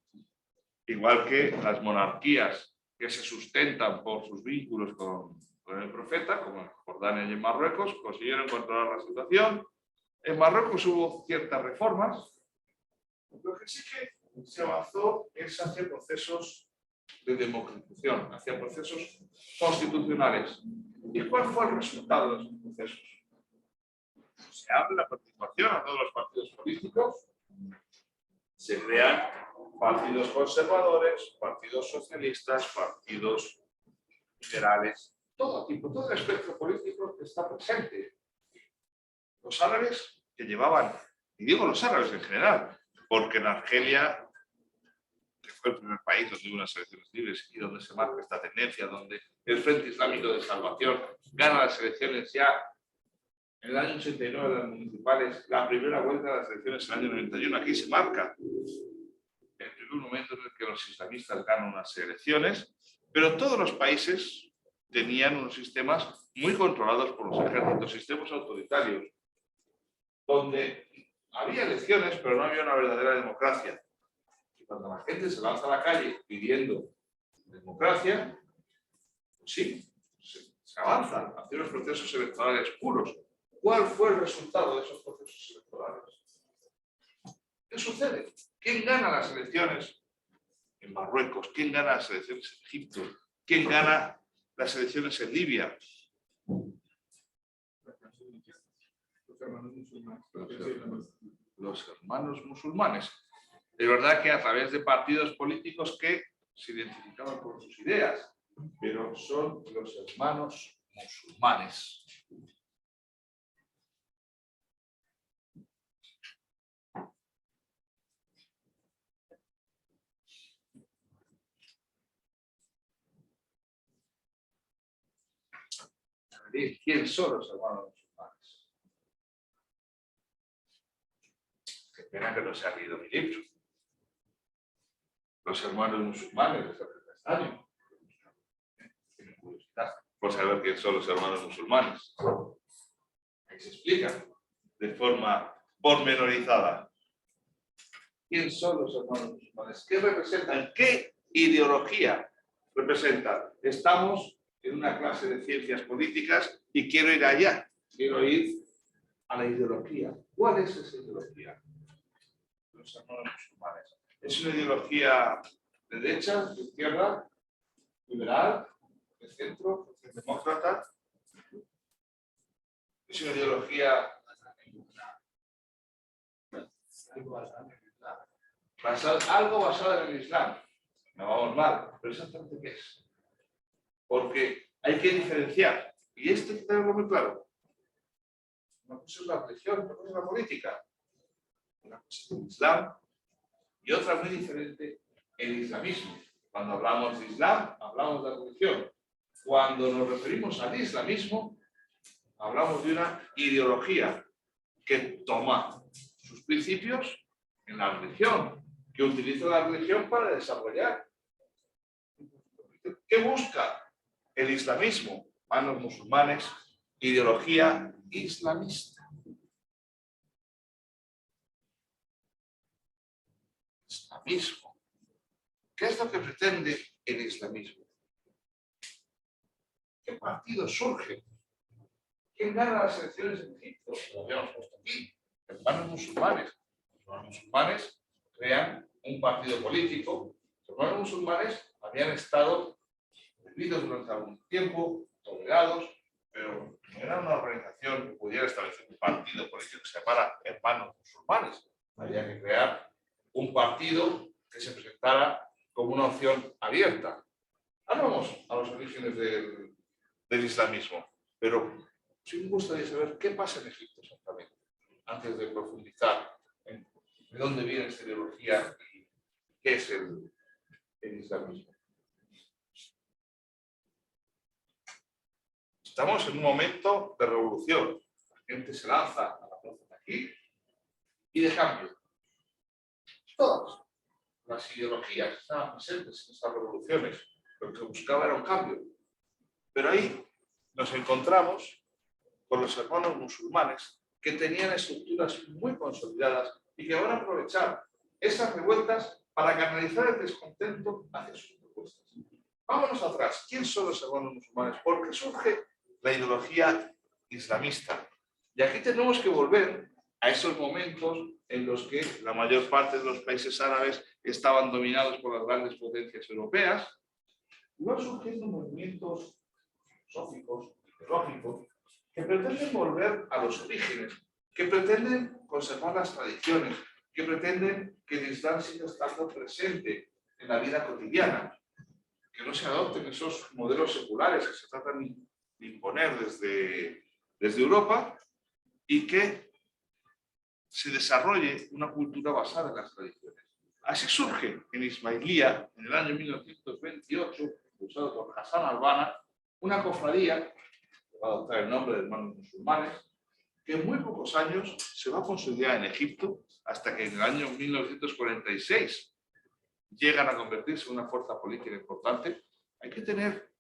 Igual que las monarquías que se sustentan por sus vínculos con el profeta, como en Jordania y en Marruecos, consiguieron controlar la situación. En Marruecos hubo ciertas reformas. Lo que sí que se avanzó es hacia procesos de democratización, hacia procesos constitucionales. ¿Y cuál fue el resultado de esos procesos? Se abre la participación a todos los partidos políticos, se crean partidos conservadores, partidos socialistas, partidos liberales, todo tipo, todo el espectro político está presente. Los árabes que llevaban, y digo los árabes en general, porque en Argelia, que fue el primer país donde hubo unas elecciones libres y donde se marca esta tendencia, donde el Frente Islámico de Salvación gana las elecciones ya en el año 89, las municipales, la primera vuelta de las elecciones en el año 91, aquí se marca el primer momento en el que los islamistas ganan unas elecciones, pero todos los países tenían unos sistemas muy controlados por los ejércitos, sistemas autoritarios, donde había elecciones, pero no había una verdadera democracia. Y cuando la gente se lanza a la calle pidiendo democracia, pues sí, se avanzan hacia unos procesos electorales puros. ¿Cuál fue el resultado de esos procesos electorales? ¿Qué sucede? ¿Quién gana las elecciones en Marruecos? ¿Quién gana las elecciones en Egipto? ¿Quién gana las elecciones en Libia? Los hermanos musulmanes. De verdad que a través de partidos políticos que se identificaban por sus ideas, pero son los hermanos musulmanes. ¿Quién son los hermanos musulmanes? Qué pena que no se ha leído mi libro. Los hermanos musulmanes de San Castaño. Tienen curiosidad por saber quién son los hermanos musulmanes. Ahí se explica de forma pormenorizada. ¿Quién son los hermanos musulmanes? ¿Qué representan? ¿Qué ideología representan? Estamos en una clase de ciencias políticas y quiero ir allá. Quiero ir a la ideología. ¿Cuál es esa ideología? Los hermanos musulmanes. ¿Es una ideología de derecha, de izquierda, liberal, de centro, demócrata? ¿Es una ideología algo basado en el Islam? No vamos mal, pero exactamente qué es. Porque hay que diferenciar, y esto hay que tenerlo muy claro. Una cosa es la religión, otra cosa es la política. Una cosa es el Islam y otra muy diferente, el islamismo. Cuando hablamos de Islam, hablamos de la religión. Cuando nos referimos al islamismo, hablamos de una ideología que toma sus principios en la religión, que utiliza la religión para desarrollar. ¿Qué busca el islamismo? A los musulmanes, ideología islamista. Islamismo. ¿Qué es lo que pretende el islamismo? ¿Qué partido surge? ¿Quién gana las elecciones en Egipto? Lo habíamos puesto aquí. Hermanos musulmanes. Los hermanos musulmanes crean un partido político. Los hermanos musulmanes habían estado vividos durante algún tiempo, tolerados, pero no era una organización que pudiera establecer un partido político que se llamara hermanos musulmanes. Había que crear un partido que se presentara como una opción abierta. Ahora vamos a los orígenes del islamismo, pero sí me gustaría saber qué pasa en Egipto exactamente, antes de profundizar en de dónde viene esta ideología y qué es el islamismo. Estamos en un momento de revolución. La gente se lanza a la plaza de aquí y de cambio. Todas las ideologías estaban presentes en estas revoluciones. Lo que buscaba era un cambio. Pero ahí nos encontramos con los hermanos musulmanes que tenían estructuras muy consolidadas y que van a aprovechar esas revueltas para canalizar el descontento hacia sus propuestas. Vámonos atrás. ¿Quién son los hermanos musulmanes? ¿Por qué surge la ideología islamista? Y aquí tenemos que volver a esos momentos en los que la mayor parte de los países árabes estaban dominados por las grandes potencias europeas. Y van surgiendo movimientos filosóficos, ideológicos, que pretenden volver a los orígenes, que pretenden conservar las tradiciones, que pretenden que el Islam siga estando presente en la vida cotidiana, que no se adopten esos modelos seculares que se tratan de imponer desde Europa y que se desarrolle una cultura basada en las tradiciones. Así surge en Ismailía, en el año 1928, impulsado por Hassan al-Banna, una cofradía que va a adoptar el nombre de Hermanos Musulmanes, que en muy pocos años se va a consolidar en Egipto hasta que en el año 1946 llegan a convertirse en una fuerza política importante. Hay que tener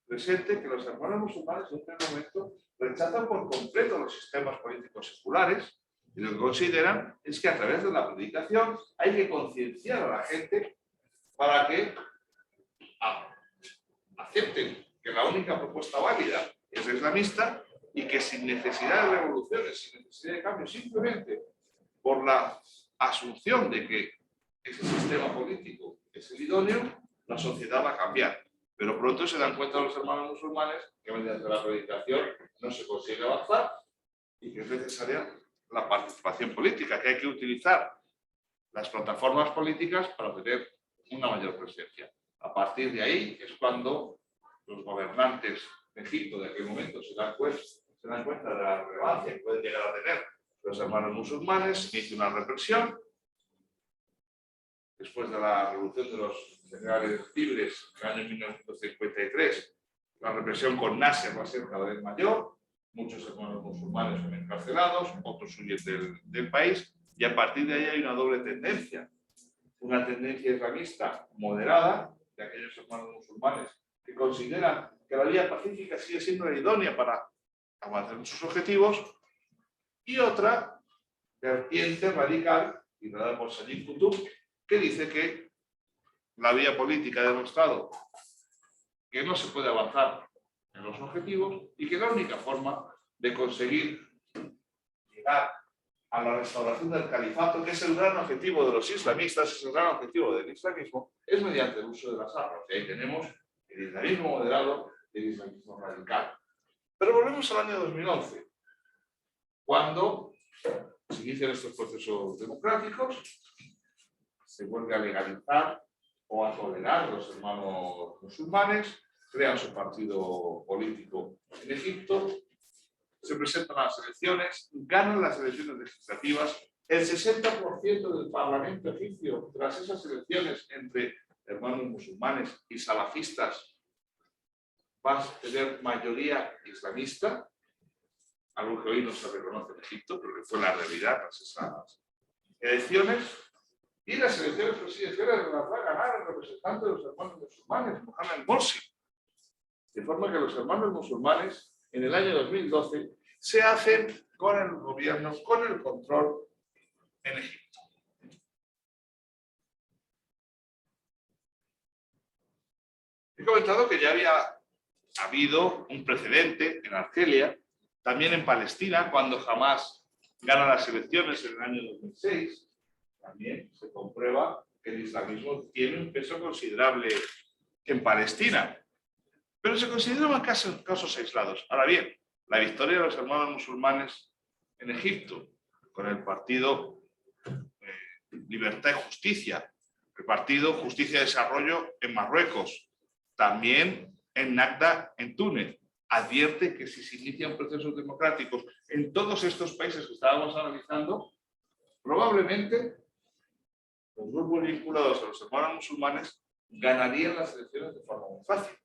presente que los hermanos musulmanes en un primer momento rechazan por completo los sistemas políticos seculares y lo que consideran es que a través de la predicación hay que concienciar a la gente para que acepten que la única propuesta válida es la islamista y que sin necesidad de revoluciones, sin necesidad de cambios, simplemente por la asunción de que ese sistema político es el idóneo, la sociedad va a cambiar. Pero pronto se dan cuenta los hermanos musulmanes que mediante la predicación no se consigue avanzar y que es necesaria la participación política, que hay que utilizar las plataformas políticas para tener una mayor presencia. A partir de ahí es cuando los gobernantes de Egipto de aquel momento se dan cuenta de la relevancia que pueden llegar a tener los hermanos musulmanes, inicia una represión. Después de la revolución de los generales libres en el año 1953, la represión con Nasser va a ser cada vez mayor, muchos hermanos musulmanes son encarcelados, otros huyen del país, y a partir de ahí hay una doble tendencia. Una tendencia islamista moderada, de aquellos hermanos musulmanes que consideran que la vía pacífica sigue siendo la idónea para avanzar en sus objetivos, y otra vertiente radical, liderada por Sayyid Qutb, que dice que la vía política ha demostrado que no se puede avanzar en los objetivos y que la única forma de conseguir llegar a la restauración del califato, que es el gran objetivo de los islamistas, es el gran objetivo del islamismo, es mediante el uso de las armas. Y ahí tenemos el islamismo moderado y el islamismo radical. Pero volvemos al año 2011, cuando se inician estos procesos democráticos, se vuelve a legalizar o a tolerar a los hermanos musulmanes, crean su partido político en Egipto, se presentan a las elecciones, ganan las elecciones legislativas, el 60% del parlamento egipcio, tras esas elecciones entre hermanos musulmanes y salafistas, va a tener mayoría islamista, algo que hoy no se reconoce en Egipto, pero que fue la realidad tras esas elecciones. Y las elecciones presidenciales las va a ganar el representante de los hermanos musulmanes, Mohamed Morsi. De forma que los hermanos musulmanes, en el año 2012, se hacen con el gobierno, con el control en Egipto. He comentado que ya había habido un precedente en Argelia, también en Palestina, cuando Hamás gana las elecciones en el año 2006. También se comprueba que el islamismo tiene un peso considerable en Palestina, pero se consideraban casos aislados. Ahora bien, la victoria de los hermanos musulmanes en Egipto, con el partido Libertad y Justicia, el partido Justicia y Desarrollo en Marruecos, también en Nagda, en Túnez, advierte que si se inician procesos democráticos en todos estos países que estábamos analizando, probablemente los grupos vinculados a los hermanos musulmanes ganarían las elecciones de forma muy fácil.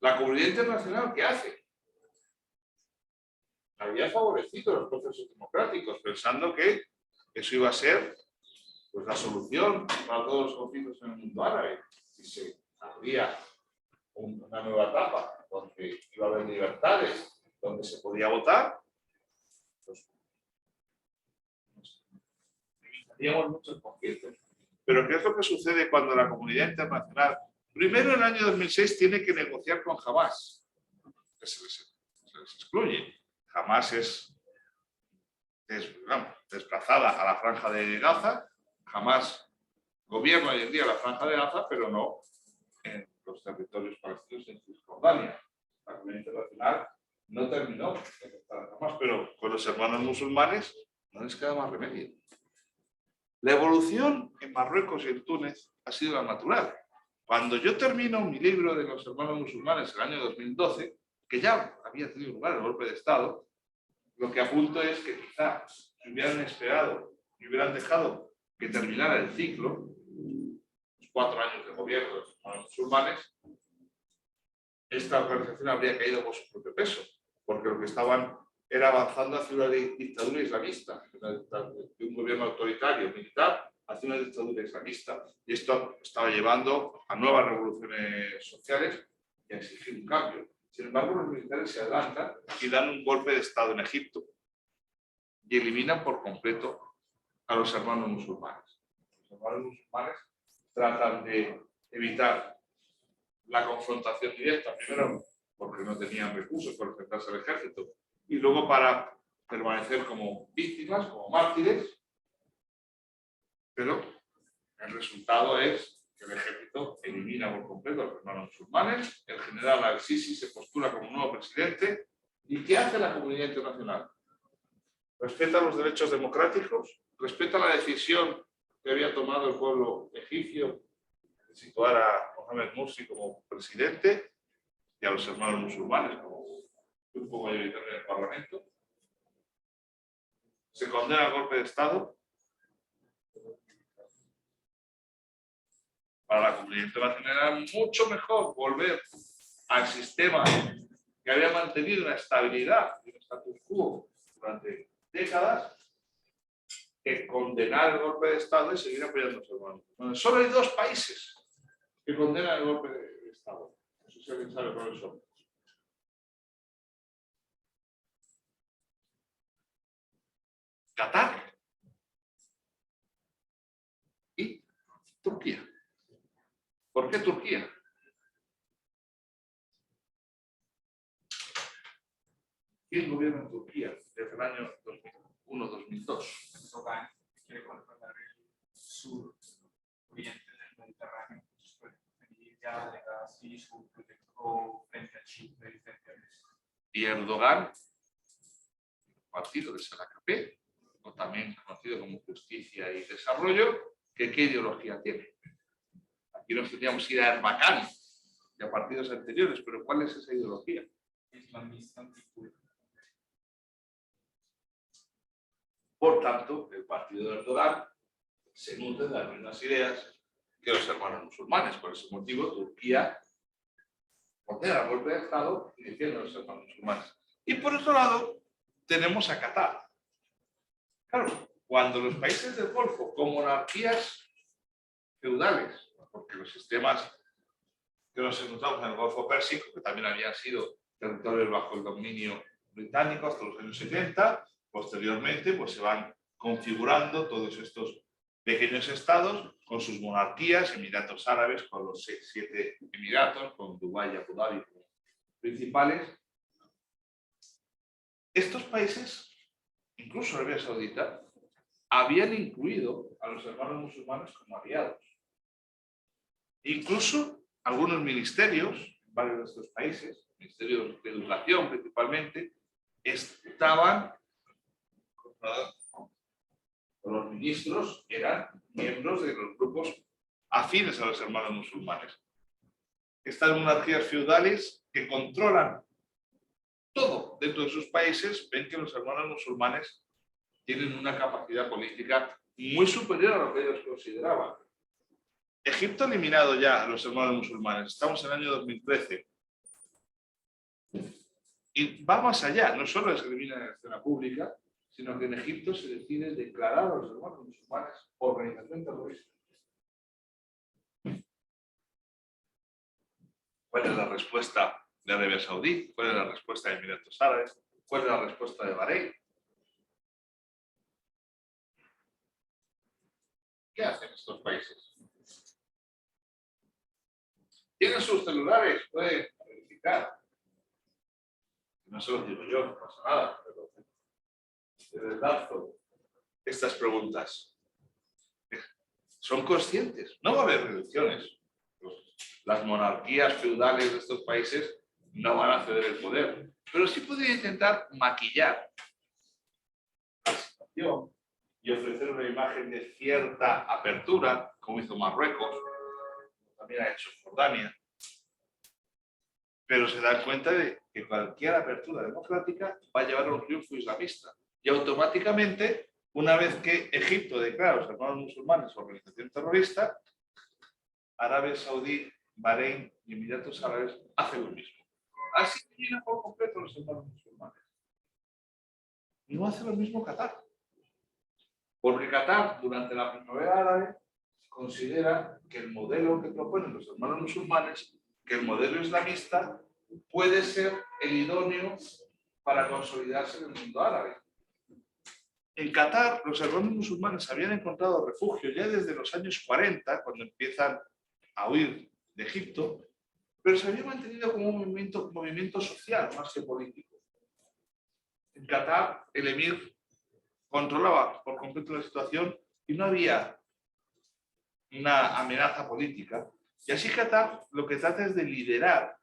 La comunidad internacional, ¿qué hace? Había favorecido los procesos democráticos, pensando que eso iba a ser pues, la solución para todos los conflictos en el mundo árabe. Si se abría una nueva etapa donde iba a haber libertades, donde se podía votar, pues evitaríamos muchos conflictos. Pero ¿qué es lo que sucede cuando la comunidad internacional, primero en el año 2006, tiene que negociar con Hamás? Que se les excluye. Hamás es desplazada a la Franja de Gaza. Hamás gobierna hoy en día la Franja de Gaza, pero no en los territorios palestinos en Cisjordania. La comunidad internacional no terminó de aceptar a Hamás, pero con los hermanos musulmanes No les queda más remedio. La evolución en Marruecos y en Túnez ha sido la natural. Cuando yo termino mi libro de los hermanos musulmanes en el año 2012, que ya había tenido lugar el golpe de Estado, lo que apunto es que quizás si hubieran esperado y hubieran dejado que terminara el ciclo, los 4 años de gobierno de los hermanos musulmanes, esta organización habría caído por su propio peso, porque lo que estaban era avanzando hacia una dictadura islamista, de un gobierno autoritario, militar, hacia una dictadura islamista. Y esto estaba llevando a nuevas revoluciones sociales y a exigir un cambio. Sin embargo, los militares se adelantan y dan un golpe de Estado en Egipto y eliminan por completo a los hermanos musulmanes. Los hermanos musulmanes tratan de evitar la confrontación directa, primero porque no tenían recursos para enfrentarse al ejército, y luego para permanecer como víctimas, como mártires, pero el resultado es que el ejército elimina por completo a los hermanos musulmanes, el general al-Sisi se postula como nuevo presidente, ¿y qué hace la comunidad internacional? ¿Respeta los derechos democráticos? ¿Respeta la decisión que había tomado el pueblo egipcio de situar a Mohamed Morsi como presidente y a los hermanos musulmanes como grupo mayoritario del Parlamento? ¿Se condena el golpe de Estado? Para la comunidad internacional era mucho mejor volver al sistema que había mantenido una estabilidad y un status quo durante décadas que condenar el golpe de Estado y seguir apoyando a los hermanos. Bueno, solo hay 2 países que condenan el golpe de Estado. Eso si alguien sabe cuáles son. Qatar y Turquía. ¿Por qué Turquía? ¿Quién gobierna en Turquía desde el año 2001-2002? Erdogan quiere controlar el sur oriente del Mediterráneo. Entonces, puede venir ya de así su proyecto frente a Chipre y frente a Grecia. Y Erdogan, partido de AKP, o también conocido como Justicia y Desarrollo, ¿qué ideología tiene? Aquí nos tendríamos que ir a Erbakan y a partidos anteriores, pero ¿cuál es esa ideología? Islamista antiturco. Por tanto, el partido de Erdogan se nutre de las mismas ideas que los hermanos musulmanes. Por ese motivo, Turquía condena el golpe de Estado y defiende a los hermanos musulmanes. Y por otro lado, tenemos a Qatar. Claro, cuando los países del Golfo, con monarquías feudales, porque los sistemas que nos encontramos en el Golfo Pérsico, que también habían sido territorios bajo el dominio británico hasta los años 70, posteriormente pues se van configurando todos estos pequeños estados con sus monarquías, Emiratos Árabes, con los 7 Emiratos, con Dubái y Abu Dhabi como principales. Estos países, incluso Arabia Saudita, habían incluido a los hermanos musulmanes como aliados. Incluso algunos ministerios, en varios de estos países, ministerios de educación principalmente, estaban, los ministros eran miembros de los grupos afines a los hermanos musulmanes. Estas monarquías feudales que controlan todo dentro de sus países, ven que los hermanos musulmanes tienen una capacidad política muy superior a lo que ellos consideraban. Egipto ha eliminado ya a los hermanos musulmanes. Estamos en el año 2013. Y va más allá. No solo se elimina en la escena pública, sino que en Egipto se decide declarar a los hermanos musulmanes organización terrorista. ¿Cuál es la respuesta de Arabia Saudí? ¿Cuál es la respuesta de Emiratos Árabes? ¿Cuál es la respuesta de Bahrein? ¿Qué hacen estos países? Tienen sus celulares, pueden verificar. No se los digo yo, no pasa nada, pero les lanzo estas preguntas. ¿Son conscientes? No va a haber reducciones. Las monarquías feudales de estos países no van a ceder el poder, pero sí podría intentar maquillar la situación. transición y ofrecer una imagen de cierta apertura, como hizo Marruecos, también ha hecho Jordania. Pero se dan cuenta de que cualquier apertura democrática va a llevar a un triunfo islamista. Y automáticamente, una vez que Egipto declara a los hermanos musulmanes organización terrorista, Arabia Saudí, Bahrein y Emiratos Árabes hacen lo mismo. Así vienen por completo los hermanos musulmanes. Y no hace lo mismo Qatar. Porque Qatar, durante la primavera árabe, considera que el modelo que proponen los hermanos musulmanes, que el modelo islamista, puede ser el idóneo para consolidarse en el mundo árabe. En Qatar, los hermanos musulmanes habían encontrado refugio ya desde los años 40, cuando empiezan a huir de Egipto, pero se había mantenido como un movimiento social más que político. En Qatar, el emir controlaba por completo la situación y no había una amenaza política. Y así Qatar lo que trata es de liderar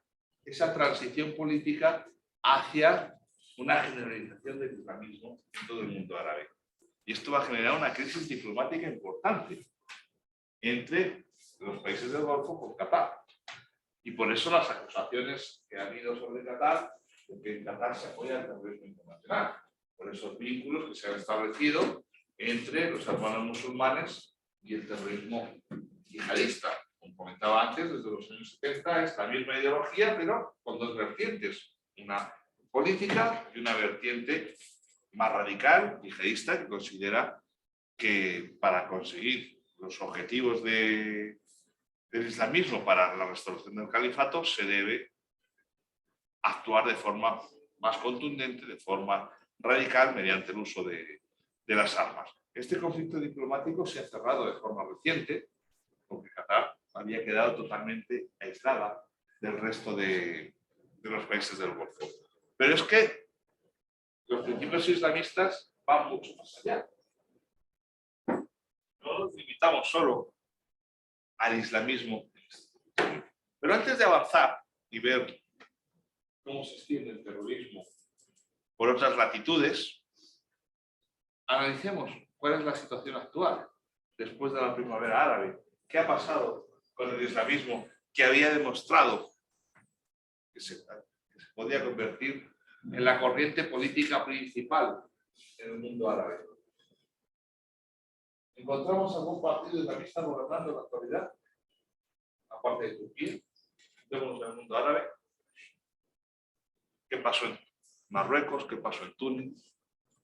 esa transición política hacia una generalización del islamismo en todo el mundo árabe. Y esto va a generar una crisis diplomática importante entre los países del Golfo con Qatar. Y por eso las acusaciones que ha habido sobre Qatar, de que Qatar se apoya al terrorismo internacional, por esos vínculos que se han establecido entre los hermanos musulmanes y el terrorismo yihadista. Como comentaba antes, desde los años 70, esta misma ideología, pero con dos vertientes. Una política y una vertiente más radical, yihadista, que considera que para conseguir los objetivos del islamismo para la restauración del califato se debe actuar de forma más contundente, de forma radical, mediante el uso de las armas. Este conflicto diplomático se ha cerrado de forma reciente, porque Qatar había quedado totalmente aislada del resto de los países del Golfo. Pero es que los principios islamistas van mucho más allá. No nos limitamos solo al islamismo. Pero antes de avanzar y ver cómo se extiende el terrorismo por otras latitudes, analicemos cuál es la situación actual después de la primavera árabe. ¿Qué ha pasado con el islamismo que había demostrado que se podía convertir en la corriente política principal en el mundo árabe? ¿Encontramos algún partido islamista gobernando en la actualidad? Aparte de Turquía, vemos en el mundo árabe. ¿Qué pasó en Marruecos? ¿Qué pasó en Túnez?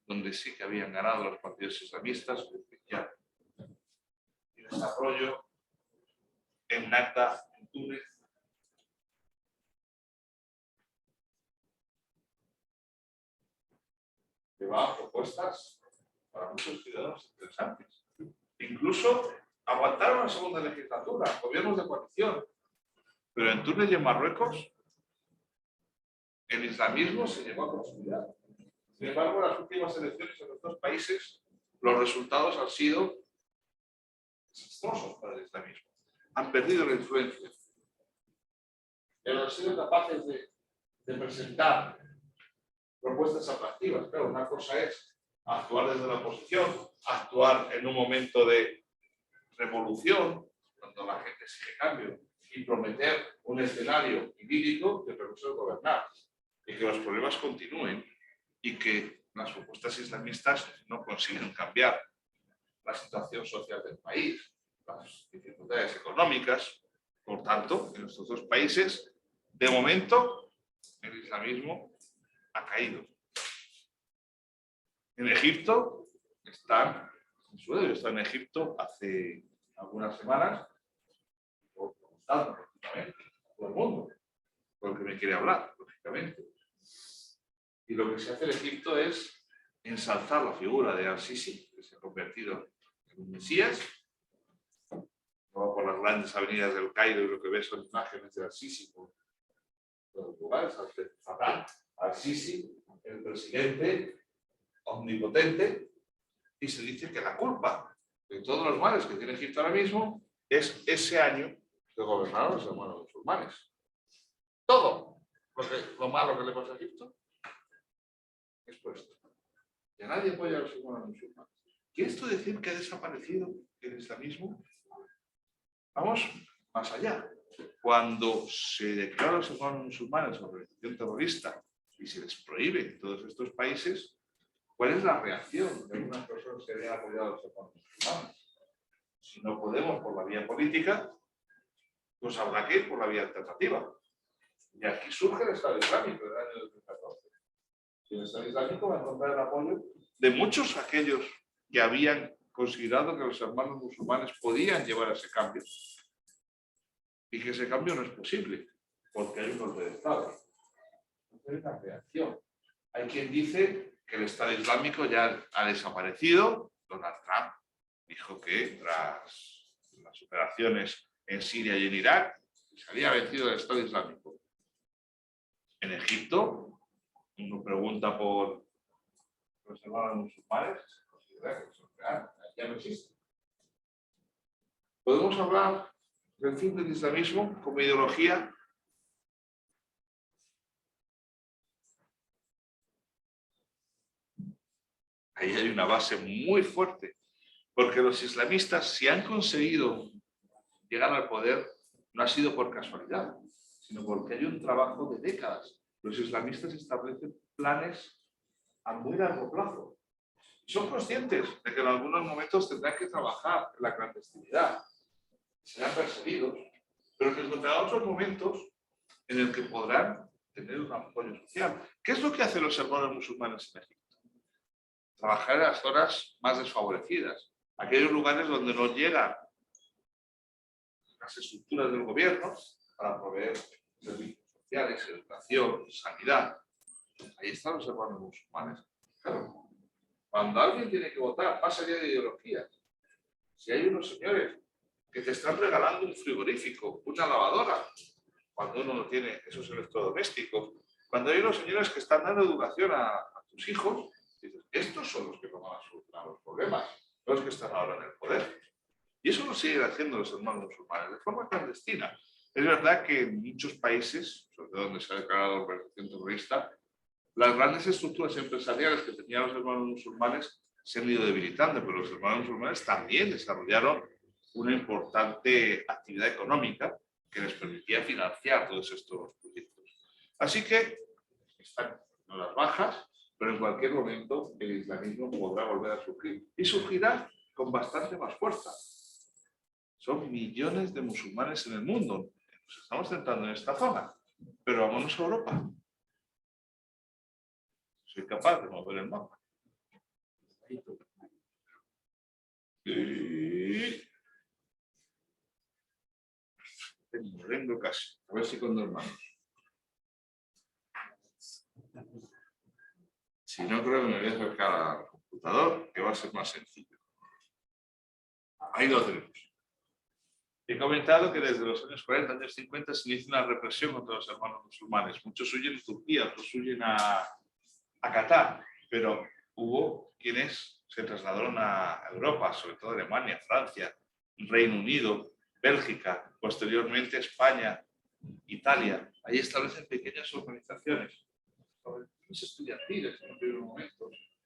Donde sí que habían ganado los partidos islamistas, ya y desarrollo en Nagda, en Túnez. Llevaba propuestas para muchos ciudadanos interesantes. Incluso aguantaron la segunda legislatura, gobiernos de coalición. Pero en Túnez y en Marruecos, el islamismo se llevó a consolidar. Sin embargo, en las últimas elecciones en los dos países, los resultados han sido desastrosos para el islamismo. Han perdido la influencia. Pero han sido capaces de presentar propuestas atractivas. Claro, una cosa es actuar desde la oposición, actuar en un momento de revolución, cuando la gente exige cambio, y prometer un escenario idílico de permiso de gobernar, y que los problemas continúen, y que las propuestas islamistas no consiguen cambiar la situación social del país, las dificultades económicas. Por tanto, en estos dos países, de momento, el islamismo ha caído. En Egipto están en Egipto hace algunas semanas, por todo el mundo, porque me quiere hablar, lógicamente. Y lo que se hace en Egipto es ensalzar la figura de Al-Sisi, que se ha convertido en un mesías. No por las grandes avenidas del Cairo y lo que ves son imágenes de Al-Sisi por todos los lugares, Al-Sisi, el presidente omnipotente, y se dice que la culpa de todos los males que tiene Egipto ahora mismo es ese año que gobernaron los hermanos musulmanes. Todo lo malo que le pasa a Egipto es por esto. Ya nadie apoya a los hermanos musulmanes. ¿Quiere esto decir que ha desaparecido el islamismo? Vamos más allá. Cuando se declara a los hermanos musulmanes organización terrorista y se les prohíbe en todos estos países, ¿cuál es la reacción de algunas personas que habían apoyado a los hermanos musulmanes? Si no podemos por la vía política, pues habrá que ir por la vía alternativa. Y aquí surge el Estado Islámico del año 2014. Y el Estado Islámico va a encontrar el apoyo de muchos aquellos que habían considerado que los hermanos musulmanes podían llevar a ese cambio. Y que ese cambio no es posible, porque hay un golpe de Estado. Hay una reacción. Hay quien dice que el Estado Islámico ya ha desaparecido. Donald Trump dijo que tras las operaciones en Siria y en Irak se había vencido el Estado Islámico. En Egipto, uno pregunta por los hermanos musulmanes, se considera que eso ya no existe. Podemos hablar del fin del islamismo como ideología. Ahí hay una base muy fuerte, porque los islamistas, si han conseguido llegar al poder, no ha sido por casualidad, sino porque hay un trabajo de décadas. Los islamistas establecen planes a muy largo plazo. Son conscientes de que en algunos momentos tendrán que trabajar en la clandestinidad, serán perseguidos, pero que encontrarán otros momentos en el que podrán tener un apoyo social. ¿Qué es lo que hacen los hermanos musulmanes en Egipto? Trabajar en las zonas más desfavorecidas, aquellos lugares donde no llegan las estructuras del gobierno para proveer servicios sociales, educación, sanidad. Ahí están los hermanos musulmanes. Claro, cuando alguien tiene que votar, más allá de ideologías, si hay unos señores que te están regalando un frigorífico, una lavadora, cuando uno no tiene esos electrodomésticos, cuando hay unos señores que están dando educación a tus hijos, dices, estos son los que van a solucionar los problemas, no los que están ahora en el poder. Y eso lo siguen haciendo los hermanos musulmanes, de forma clandestina. Es verdad que en muchos países, sobre todo donde se ha declarado organización terrorista, las grandes estructuras empresariales que tenían los hermanos musulmanes se han ido debilitando, pero los hermanos musulmanes también desarrollaron una importante actividad económica que les permitía financiar todos estos proyectos. Así que están en las bajas, pero en cualquier momento el islamismo podrá volver a surgir y surgirá con bastante más fuerza. Son millones de musulmanes en el mundo. Nos estamos centrando en esta zona, pero vámonos a Europa. Soy capaz de mover el mapa. Y... Tengo casi. A ver si con 2 manos. Si no, creo que me voy a acercar al computador, que va a ser más sencillo. Ahí lo tenemos. He comentado que desde los años 40, años 50, se inicia una represión contra los hermanos musulmanes. Muchos huyen a Turquía, otros huyen a Qatar, pero hubo quienes se trasladaron a Europa, sobre todo Alemania, Francia, Reino Unido, Bélgica, posteriormente España, Italia. Ahí establecen pequeñas organizaciones estudiantiles en los primeros momentos,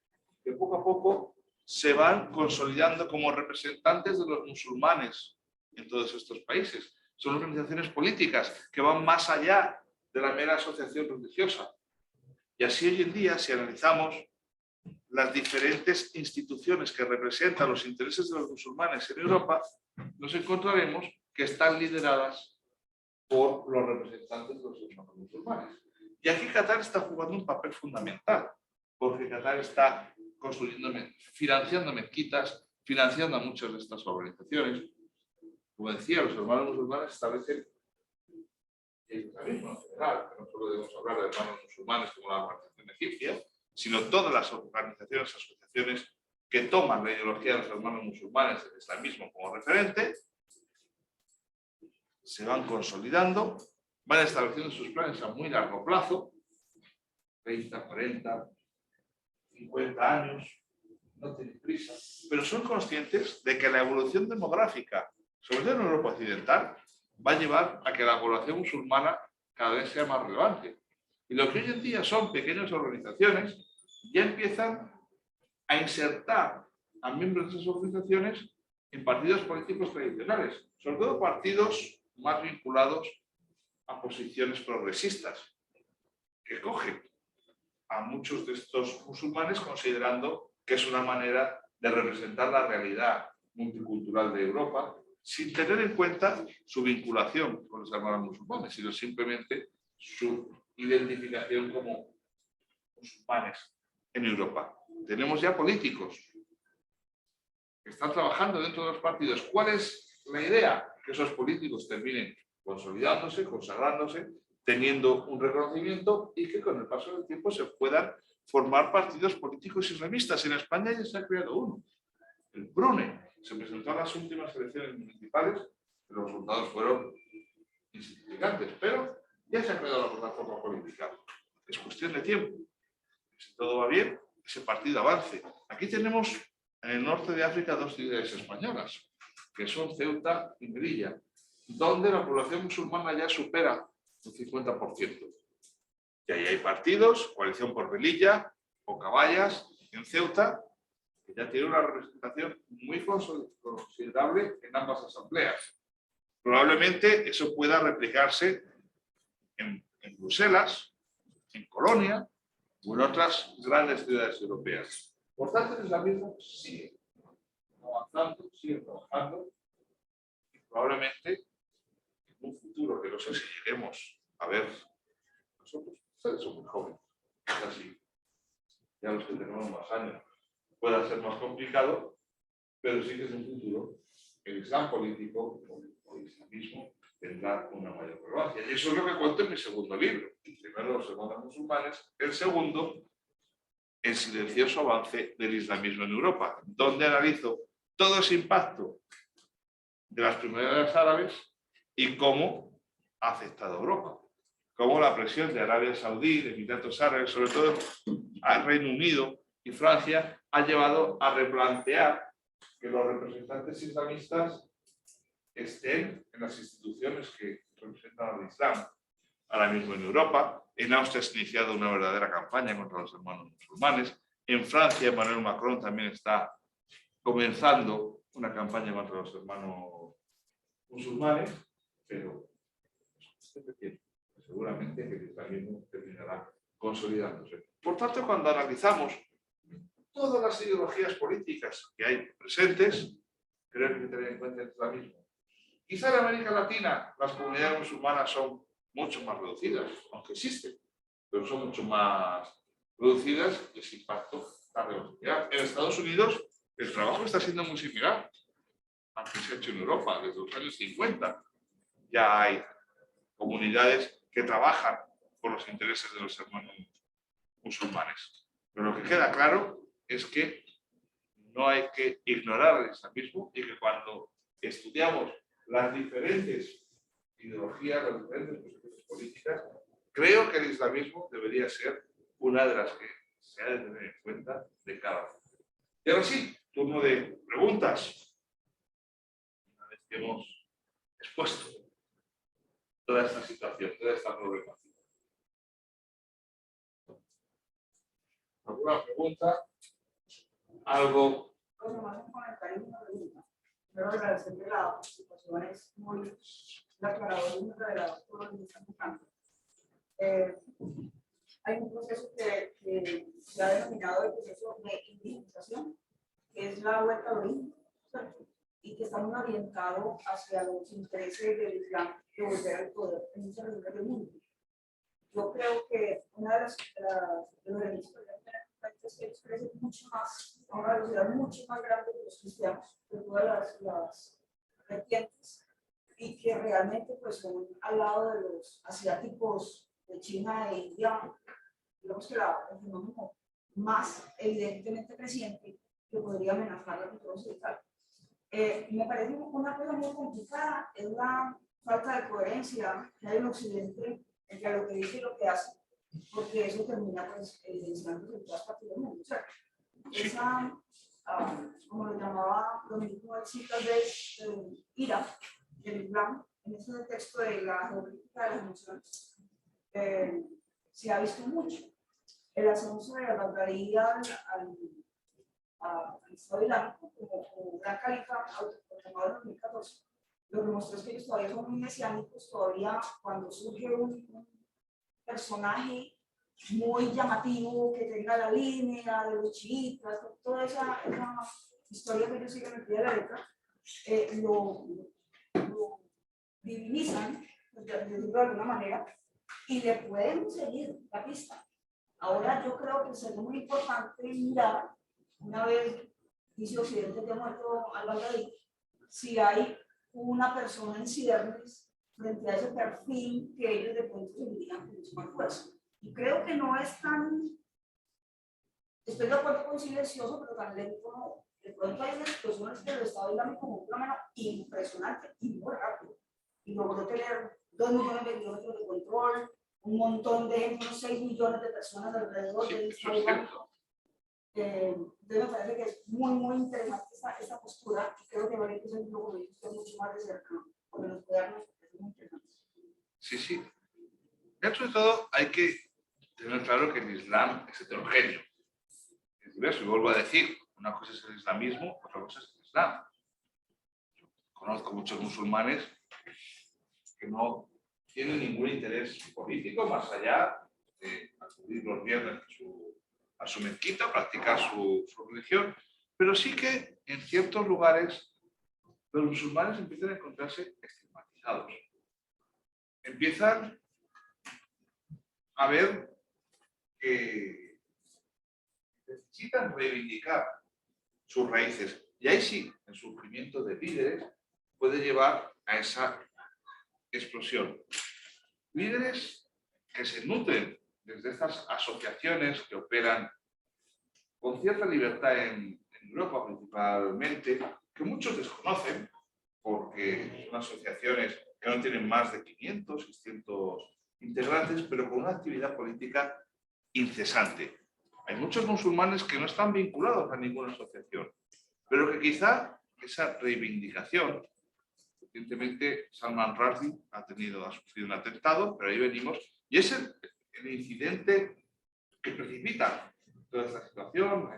que poco a poco se van consolidando como representantes de los musulmanes en todos estos países. Son organizaciones políticas que van más allá de la mera asociación religiosa. Y así hoy en día, si analizamos las diferentes instituciones que representan los intereses de los musulmanes en Europa, nos encontraremos que están lideradas por los representantes de los hermanos musulmanes. Y aquí Qatar está jugando un papel fundamental, porque Qatar está construyendo, financiando mezquitas, financiando a muchas de estas organizaciones. Como decía, los hermanos musulmanes establecen el islamismo en general, que no solo debemos hablar de hermanos musulmanes como la organización egipcia, sino todas las organizaciones, asociaciones que toman la ideología de los hermanos musulmanes del islamismo como referente, se van consolidando, van estableciendo sus planes a muy largo plazo, 30, 40, 50 años, no tienen prisa, pero son conscientes de que la evolución demográfica, sobre todo en Europa Occidental, va a llevar a que la población musulmana cada vez sea más relevante. Y lo que hoy en día son pequeñas organizaciones ya empiezan a insertar a miembros de esas organizaciones en partidos políticos tradicionales, sobre todo partidos más vinculados a posiciones progresistas, que cogen a muchos de estos musulmanes considerando que es una manera de representar la realidad multicultural de Europa, sin tener en cuenta su vinculación con los hermanos musulmanes, sino simplemente su identificación como musulmanes en Europa. Tenemos ya políticos que están trabajando dentro de los partidos. ¿Cuál es la idea? Que esos políticos terminen consolidándose, consagrándose, teniendo un reconocimiento y que con el paso del tiempo se puedan formar partidos políticos islamistas. En España ya se ha creado uno, el PRUNE. Se presentó a las últimas elecciones municipales, los resultados fueron insignificantes, pero ya se ha creado la plataforma política. Es cuestión de tiempo. Si todo va bien, ese partido avance. Aquí tenemos en el norte de África dos ciudades españolas, que son Ceuta y Melilla, donde la población musulmana ya supera un 50%. Y ahí hay partidos, Coalición por Melilla o Caballas en Ceuta, que ya tiene una representación muy considerable en ambas asambleas. Probablemente eso pueda replicarse en Bruselas, en Colonia o en otras grandes ciudades europeas. Por tanto, el islamismo sigue avanzando, sigue trabajando y probablemente en un futuro que no sé si lleguemos a ver nosotros, ustedes son muy jóvenes, es así, ya los que tenemos más años, pueda ser más complicado, pero sí que es un futuro el islam político o el islamismo tendrá una mayor relevancia. Y eso es lo que cuento en mi segundo libro. El primero, los hermanos musulmanes. El segundo, el silencioso avance del islamismo en Europa, donde analizo todo ese impacto de las primaveras árabes y cómo ha afectado a Europa. Cómo la presión de Arabia Saudí, de Emiratos Árabes, sobre todo al Reino Unido y Francia, ha llevado a replantear que los representantes islamistas estén en las instituciones que representan al Islam. Ahora mismo en Europa, en Austria se ha iniciado una verdadera campaña contra los hermanos musulmanes. En Francia, Emmanuel Macron también está comenzando una campaña contra los hermanos musulmanes, pero seguramente que el islamismo terminará consolidándose. Por tanto, cuando analizamos todas las ideologías políticas que hay presentes, creo que hay que tener en cuenta el islamismo. Quizá en América Latina las comunidades musulmanas son mucho más reducidas, aunque existen, pero son mucho más reducidas y ese impacto está reducido. En Estados Unidos el trabajo está siendo muy similar al que se ha hecho en Europa desde los años 50. Ya hay comunidades que trabajan por los intereses de los hermanos musulmanes. Pero lo que queda claro es que no hay que ignorar el islamismo y que cuando estudiamos las diferentes ideologías, las diferentes posiciones políticas, creo que el islamismo debería ser una de las que se ha de tener en cuenta de cada uno. Y ahora sí, turno de preguntas. Una vez que hemos expuesto toda esta situación, toda esta problemática. ¿Alguna pregunta? ¿Algo? Bueno, más un comentario y una pregunta. Quiero agradecerle la participación, es muy aclarador y muy revelador todo lo que están buscando. Hay un proceso que se ha denominado el proceso de indigenización, que es la vuelta al origen, y que está muy orientado hacia los intereses del Islam de volver al poder en muchas regiones del mundo. Yo creo que una de los beneficios es que ellos crecen mucho más, a una velocidad mucho más grande que los cristianos, de todas las vertientes, y que realmente pues son al lado de los asiáticos de China e India, digamos que el fenómeno más evidentemente creciente que podría amenazar la cultura occidental. Me parece una cosa muy complicada, es la falta de coherencia que hay en Occidente entre lo que dice y lo que hace, porque eso termina pues evidenciando en todas partes del mundo. O sea, esa, como lo llamaba Dominico Alcita de ira del Islam, en ese texto de la geopolítica de las emociones, se ha visto mucho. El ascenso de la Bagdadí al al Estado Islámico como gran califa autoproclamado en 2014. Lo que mostró es que ellos todavía son muy mesiánicos, todavía cuando surge un personaje muy llamativo que tenga la línea de los chiitas, toda esa historia que ellos siguen al pie de la letra, lo divinizan, por decirlo de alguna manera, y le pueden seguir la pista. Ahora yo creo que sería muy importante mirar, una vez dice Occidente que ha muerto al-Baghdadi, si hay una persona en ciernes frente a ese perfil que ellos de pronto seguirían con mucho más fuerza. Y creo que no es tan, estoy de acuerdo con silencioso, pero tan lento no. De pronto hay expresiones del Estado Islámico como un fenómeno impresionante y muy rápido. Y logró tener 2 millones de kilómetros de control, un montón de gente, unos 6 millones de personas alrededor del Estado Islámico. Entonces me parece que es muy interesante esta postura y creo que vale que es lo que mucho más de cerca, porque nos puede darnos muy interesante. Sí. Dentro de todo hay que tener claro que el Islam es heterogéneo, es diverso, y vuelvo a decir, una cosa es el islamismo, otra cosa es el Islam. Yo conozco muchos musulmanes que no tienen ningún interés político más allá de acudir los viernes a su mezquita, practicar su religión, pero sí que en ciertos lugares los musulmanes empiezan a encontrarse estigmatizados. Empiezan a ver que necesitan reivindicar sus raíces. Y ahí sí, el surgimiento de líderes puede llevar a esa explosión. Líderes que se nutren desde estas asociaciones que operan con cierta libertad en Europa principalmente, que muchos desconocen porque son asociaciones que no tienen más de 500, 600 integrantes, pero con una actividad política incesante. Hay muchos musulmanes que no están vinculados a ninguna asociación, pero que quizá esa reivindicación, recientemente Salman Rushdie ha sufrido un atentado, pero ahí venimos, y es el incidente que precipita toda esta situación,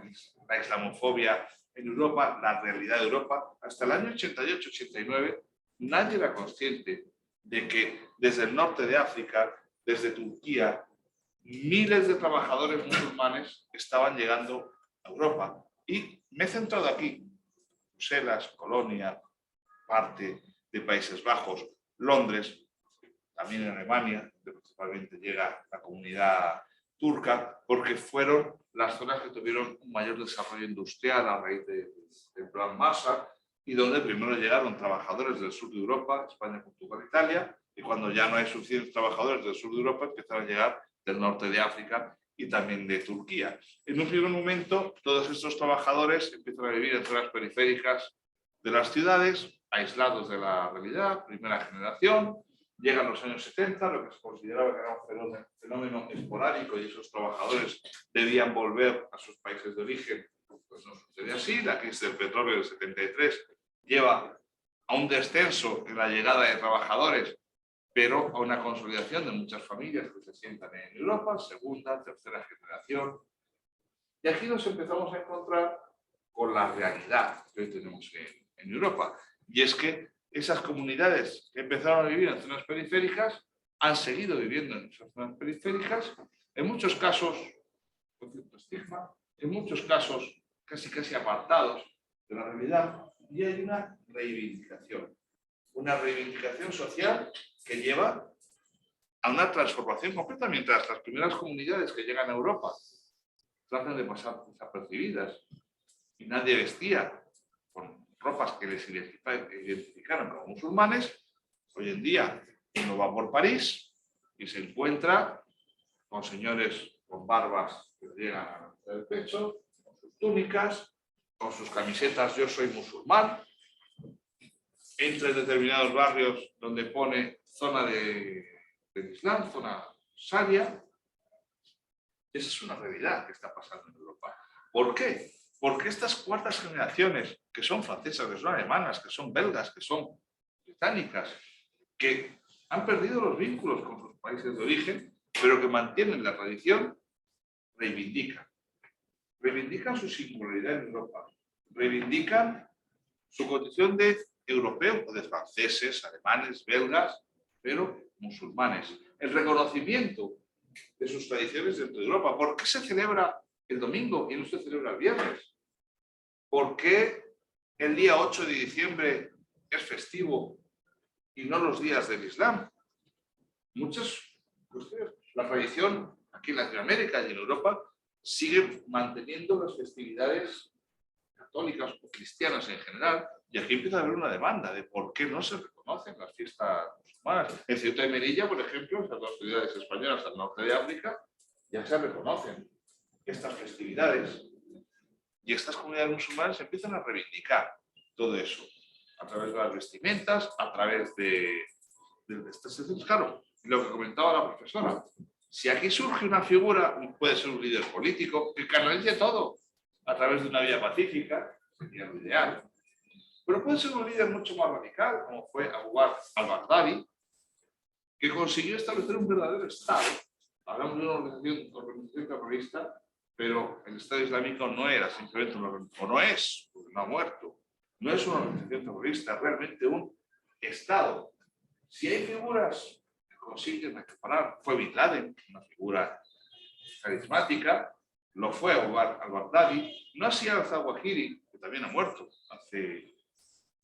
la islamofobia en Europa, la realidad de Europa. Hasta el año 88-89 nadie era consciente de que desde el norte de África, desde Turquía, miles de trabajadores musulmanes estaban llegando a Europa. Y me he centrado aquí, Bruselas, Colonia, parte de Países Bajos, Londres, también en Alemania, donde principalmente llega la comunidad turca, porque fueron las zonas que tuvieron un mayor desarrollo industrial a raíz del Plan Marshall, y donde primero llegaron trabajadores del sur de Europa, España, Portugal, Italia, y cuando ya no hay suficientes trabajadores del sur de Europa, empezaron a llegar del norte de África y también de Turquía. En un primer momento, todos estos trabajadores empiezan a vivir en zonas periféricas de las ciudades, aislados de la realidad, primera generación. Llegan los años 70, lo que se consideraba que era un fenómeno esporádico y esos trabajadores debían volver a sus países de origen. Pues no sucede así. La crisis del petróleo del 73 lleva a un descenso en la llegada de trabajadores, pero a una consolidación de muchas familias que se sientan en Europa, segunda, tercera generación. Y aquí nos empezamos a encontrar con la realidad que hoy tenemos en Europa. Y es que esas comunidades que empezaron a vivir en zonas periféricas han seguido viviendo en esas zonas periféricas, en muchos casos con cierto estigma, en muchos casos casi apartados de la realidad, y hay una reivindicación social que lleva a una transformación completa, mientras las primeras comunidades que llegan a Europa tratan de pasar desapercibidas y nadie vestía con ropas que les identificaron como musulmanes. Hoy en día uno va por París y se encuentra con señores con barbas que llegan a la mitad del pecho, con sus túnicas, con sus camisetas "yo soy musulmán", entra en determinados barrios donde pone zona del Islam, zona sharia. Esa es una realidad que está pasando en Europa. ¿Por qué? Porque estas cuartas generaciones, que son francesas, que son alemanas, que son belgas, que son británicas, que han perdido los vínculos con sus países de origen, pero que mantienen la tradición, reivindican reivindican su singularidad en Europa, reivindican su condición de europeos o de franceses, alemanes, belgas, pero musulmanes. El reconocimiento de sus tradiciones dentro de Europa. ¿Por qué se celebra el domingo y no se celebra el viernes? ¿Por qué el día 8 de diciembre es festivo y no los días del Islam? Muchas cuestiones. La tradición aquí en Latinoamérica y en Europa sigue manteniendo las festividades católicas o cristianas en general, y aquí empieza a haber una demanda de por qué no se reconocen las fiestas musulmanas. En Ceuta y Melilla, por ejemplo, esas dos ciudades españolas al norte de África, ya se reconocen estas festividades, y estas comunidades musulmanas empiezan a reivindicar todo eso, a través de las vestimentas, a través de estas sesiones. Claro, lo que comentaba la profesora, si aquí surge una figura, puede ser un líder político, que canalice todo a través de una vía pacífica, sería lo ideal. Pero puede ser un líder mucho más radical, como fue Abu Bakr al-Baghdadi, que consiguió establecer un verdadero Estado. Hablamos de una organización terrorista, pero el Estado Islámico no era simplemente una organización, o no es, porque no ha muerto, no es una organización terrorista, es realmente un Estado. Si hay figuras que consiguen acaparar, fue Bin Laden, una figura carismática, lo fue Abu Bakr al-Baghdadi, no así al-Zawahiri, que también ha muerto hace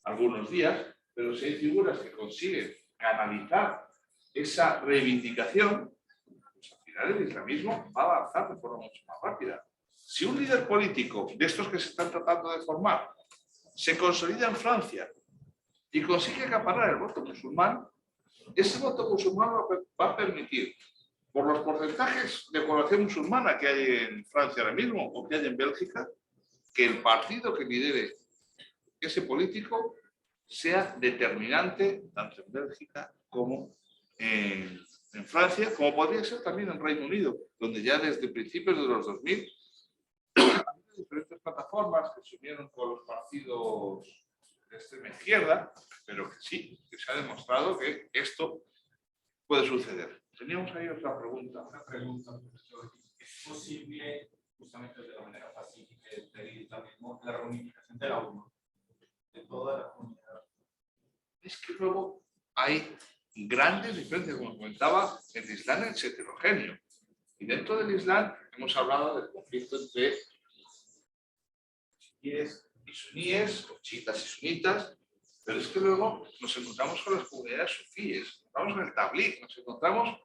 algunos días, pero si hay figuras que consiguen canalizar esa reivindicación, pues al final el islamismo va a avanzar de forma mucho más rápida. Si un líder político de estos que se están tratando de formar se consolida en Francia y consigue acaparar el voto musulmán, ese voto musulmán va a permitir, por los porcentajes de población musulmana que hay en Francia ahora mismo o que hay en Bélgica, que el partido que lidere ese político sea determinante tanto en Bélgica como en Francia, como podría ser también en Reino Unido, donde ya desde principios de los 2000 ha habido diferentes plataformas que se unieron con los partidos de extrema izquierda, pero que sí, que se ha demostrado que esto puede suceder. Teníamos ahí otra pregunta. Una pregunta, profesor. ¿Es posible, justamente de la manera pacífica, pedir la reunificación de la UMA, de toda la comunidad? Es que luego hay grandes diferencias, como comentaba, el Islam es heterogéneo. Y dentro del Islam hemos hablado del conflicto entre chiíes y suníes, o chiitas y sunitas, pero es que luego nos encontramos con las comunidades sufíes, nos encontramos con el tabligh, nos encontramos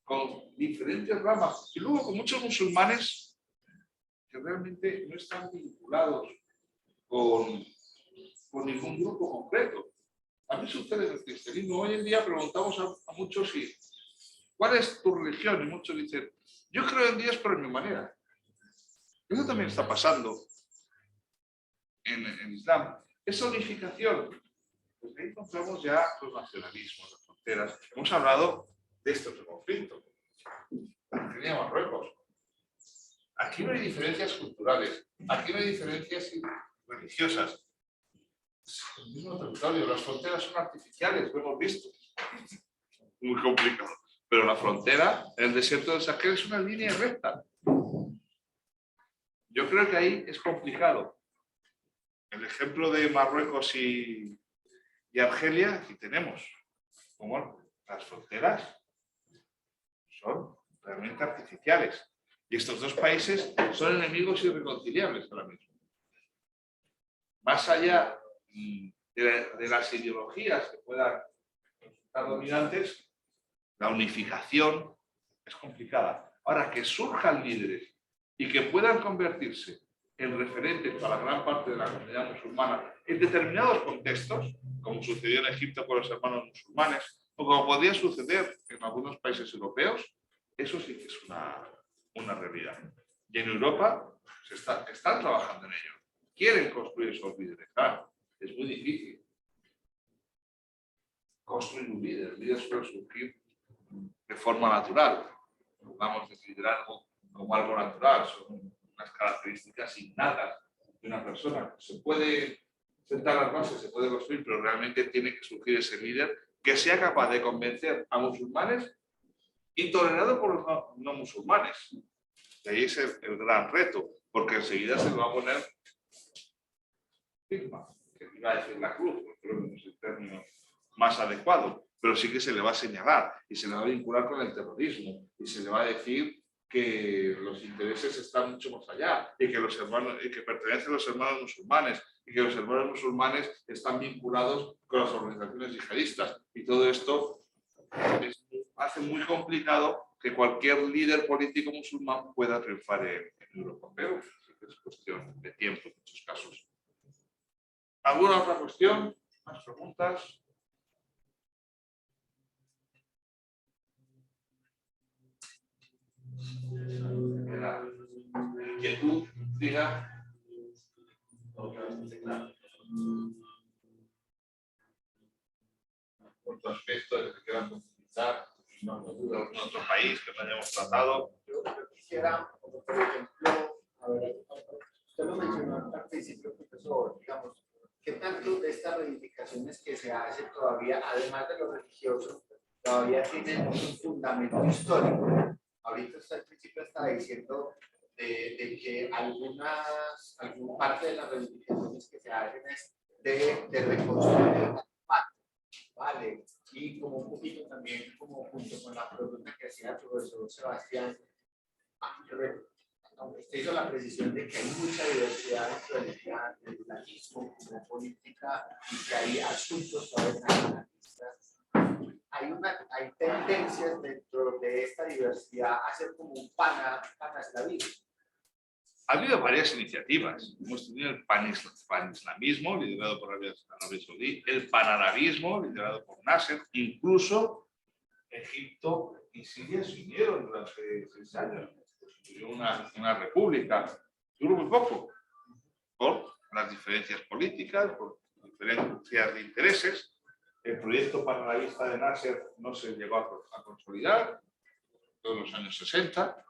con diferentes ramas, y luego con muchos musulmanes que realmente no están vinculados con ningún grupo concreto. A mí sucede en el cristianismo. Hoy en día preguntamos a muchos ¿cuál es tu religión? Y muchos dicen, yo creo en Dios, pero en mi manera. Eso también está pasando en Islam. Esa unificación, pues ahí encontramos ya los nacionalismos, las fronteras. Hemos hablado de este otro conflicto. Argelia y Marruecos. Aquí no hay diferencias culturales, aquí no hay diferencias religiosas. El mismo territorio, las fronteras son artificiales, lo hemos visto. Muy complicado. Pero la frontera, el desierto del Sahel, es una línea recta. Yo creo que ahí es complicado. El ejemplo de Marruecos y Argelia, aquí tenemos como las fronteras son realmente artificiales. Y estos dos países son enemigos irreconciliables ahora mismo. Más allá de las ideologías que puedan estar dominantes, la unificación es complicada. Ahora, que surjan líderes y que puedan convertirse en referentes para gran parte de la comunidad musulmana en determinados contextos, como sucedió en Egipto con los hermanos musulmanes, o como podría suceder en algunos países europeos, eso sí que es una realidad. Y en Europa están trabajando en ello. Quieren construir esos líderes. Claro, es muy difícil construir un líder. El líder suele surgir de forma natural. Hablamos de liderazgo como algo natural, son unas características innatas de una persona. Se puede sentar las bases, se puede construir, pero realmente tiene que surgir ese líder que sea capaz de convencer a musulmanes y tolerado por los no musulmanes. Y ahí es el gran reto, porque enseguida se le va a poner firma, que iba a decir la cruz, porque creo que no es el término más adecuado, pero sí que se le va a señalar y se le va a vincular con el terrorismo y se le va a decir que los intereses están mucho más allá y que los hermanos, y que pertenecen a los hermanos musulmanes y que los hermanos musulmanes están vinculados con las organizaciones yihadistas. Y todo esto hace muy complicado que cualquier líder político musulmán pueda triunfar en Europa, pero es cuestión de tiempo en muchos casos. ¿Alguna otra cuestión? ¿Más preguntas? Inquietud, diga. Otro aspecto de que quieran profundizar en otro país que no hayamos tratado. Yo quisiera, como por ejemplo, a ver, usted lo mencionó al principio, profesor, digamos, ¿qué tanto de estas reivindicaciones que se hacen todavía, además de lo religioso, todavía tienen un fundamento histórico? Ahorita usted al principio está diciendo de que alguna parte de las reivindicaciones que se hacen es de reconstruir, ¿vale? Y como un poquito también, como junto con la pregunta que hacía el profesor Sebastián, aunque usted hizo la precisión de que hay mucha diversidad dentro del islamismo como política y que hay asuntos todavía nacionalistas, hay tendencias dentro de esta diversidad a ser como un panaslavismo. Ha habido varias iniciativas. Hemos tenido el panislamismo, liderado por Arabia Saudí, el panarabismo, liderado por Nasser, incluso Egipto y Siria se unieron durante 6 años. Constituyó una república. Duró muy poco, por las diferencias políticas, por diferencias de intereses. El proyecto panarabista de Nasser no se llegó a consolidar en todos los años 60.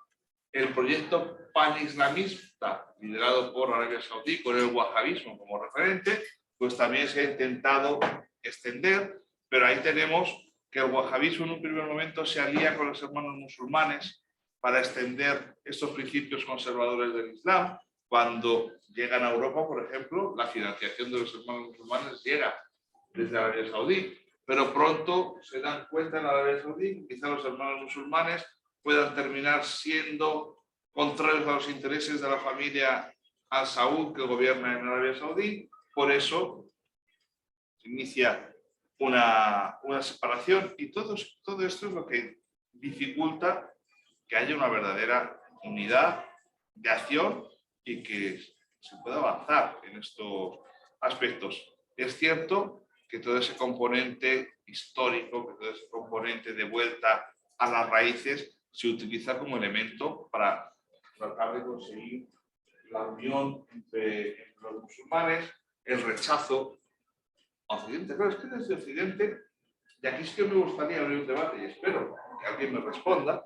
El proyecto panislamista, liderado por Arabia Saudí, con el wahabismo como referente, pues también se ha intentado extender, pero ahí tenemos que el wahabismo en un primer momento se alía con los hermanos musulmanes para extender estos principios conservadores del Islam. Cuando llegan a Europa, por ejemplo, la financiación de los hermanos musulmanes llega desde Arabia Saudí, pero pronto se dan cuenta en Arabia Saudí que quizá los hermanos musulmanes puedan terminar siendo contrarios a los intereses de la familia Al Saud que gobierna en Arabia Saudí. Por eso se inicia una separación y todo esto es lo que dificulta que haya una verdadera unidad de acción y que se pueda avanzar en estos aspectos. Es cierto que todo ese componente histórico, que todo ese componente de vuelta a las raíces se utiliza como elemento para tratar de conseguir la unión entre los musulmanes, el rechazo a Occidente. Claro, es que desde Occidente, y aquí sí que me gustaría abrir un debate y espero que alguien me responda,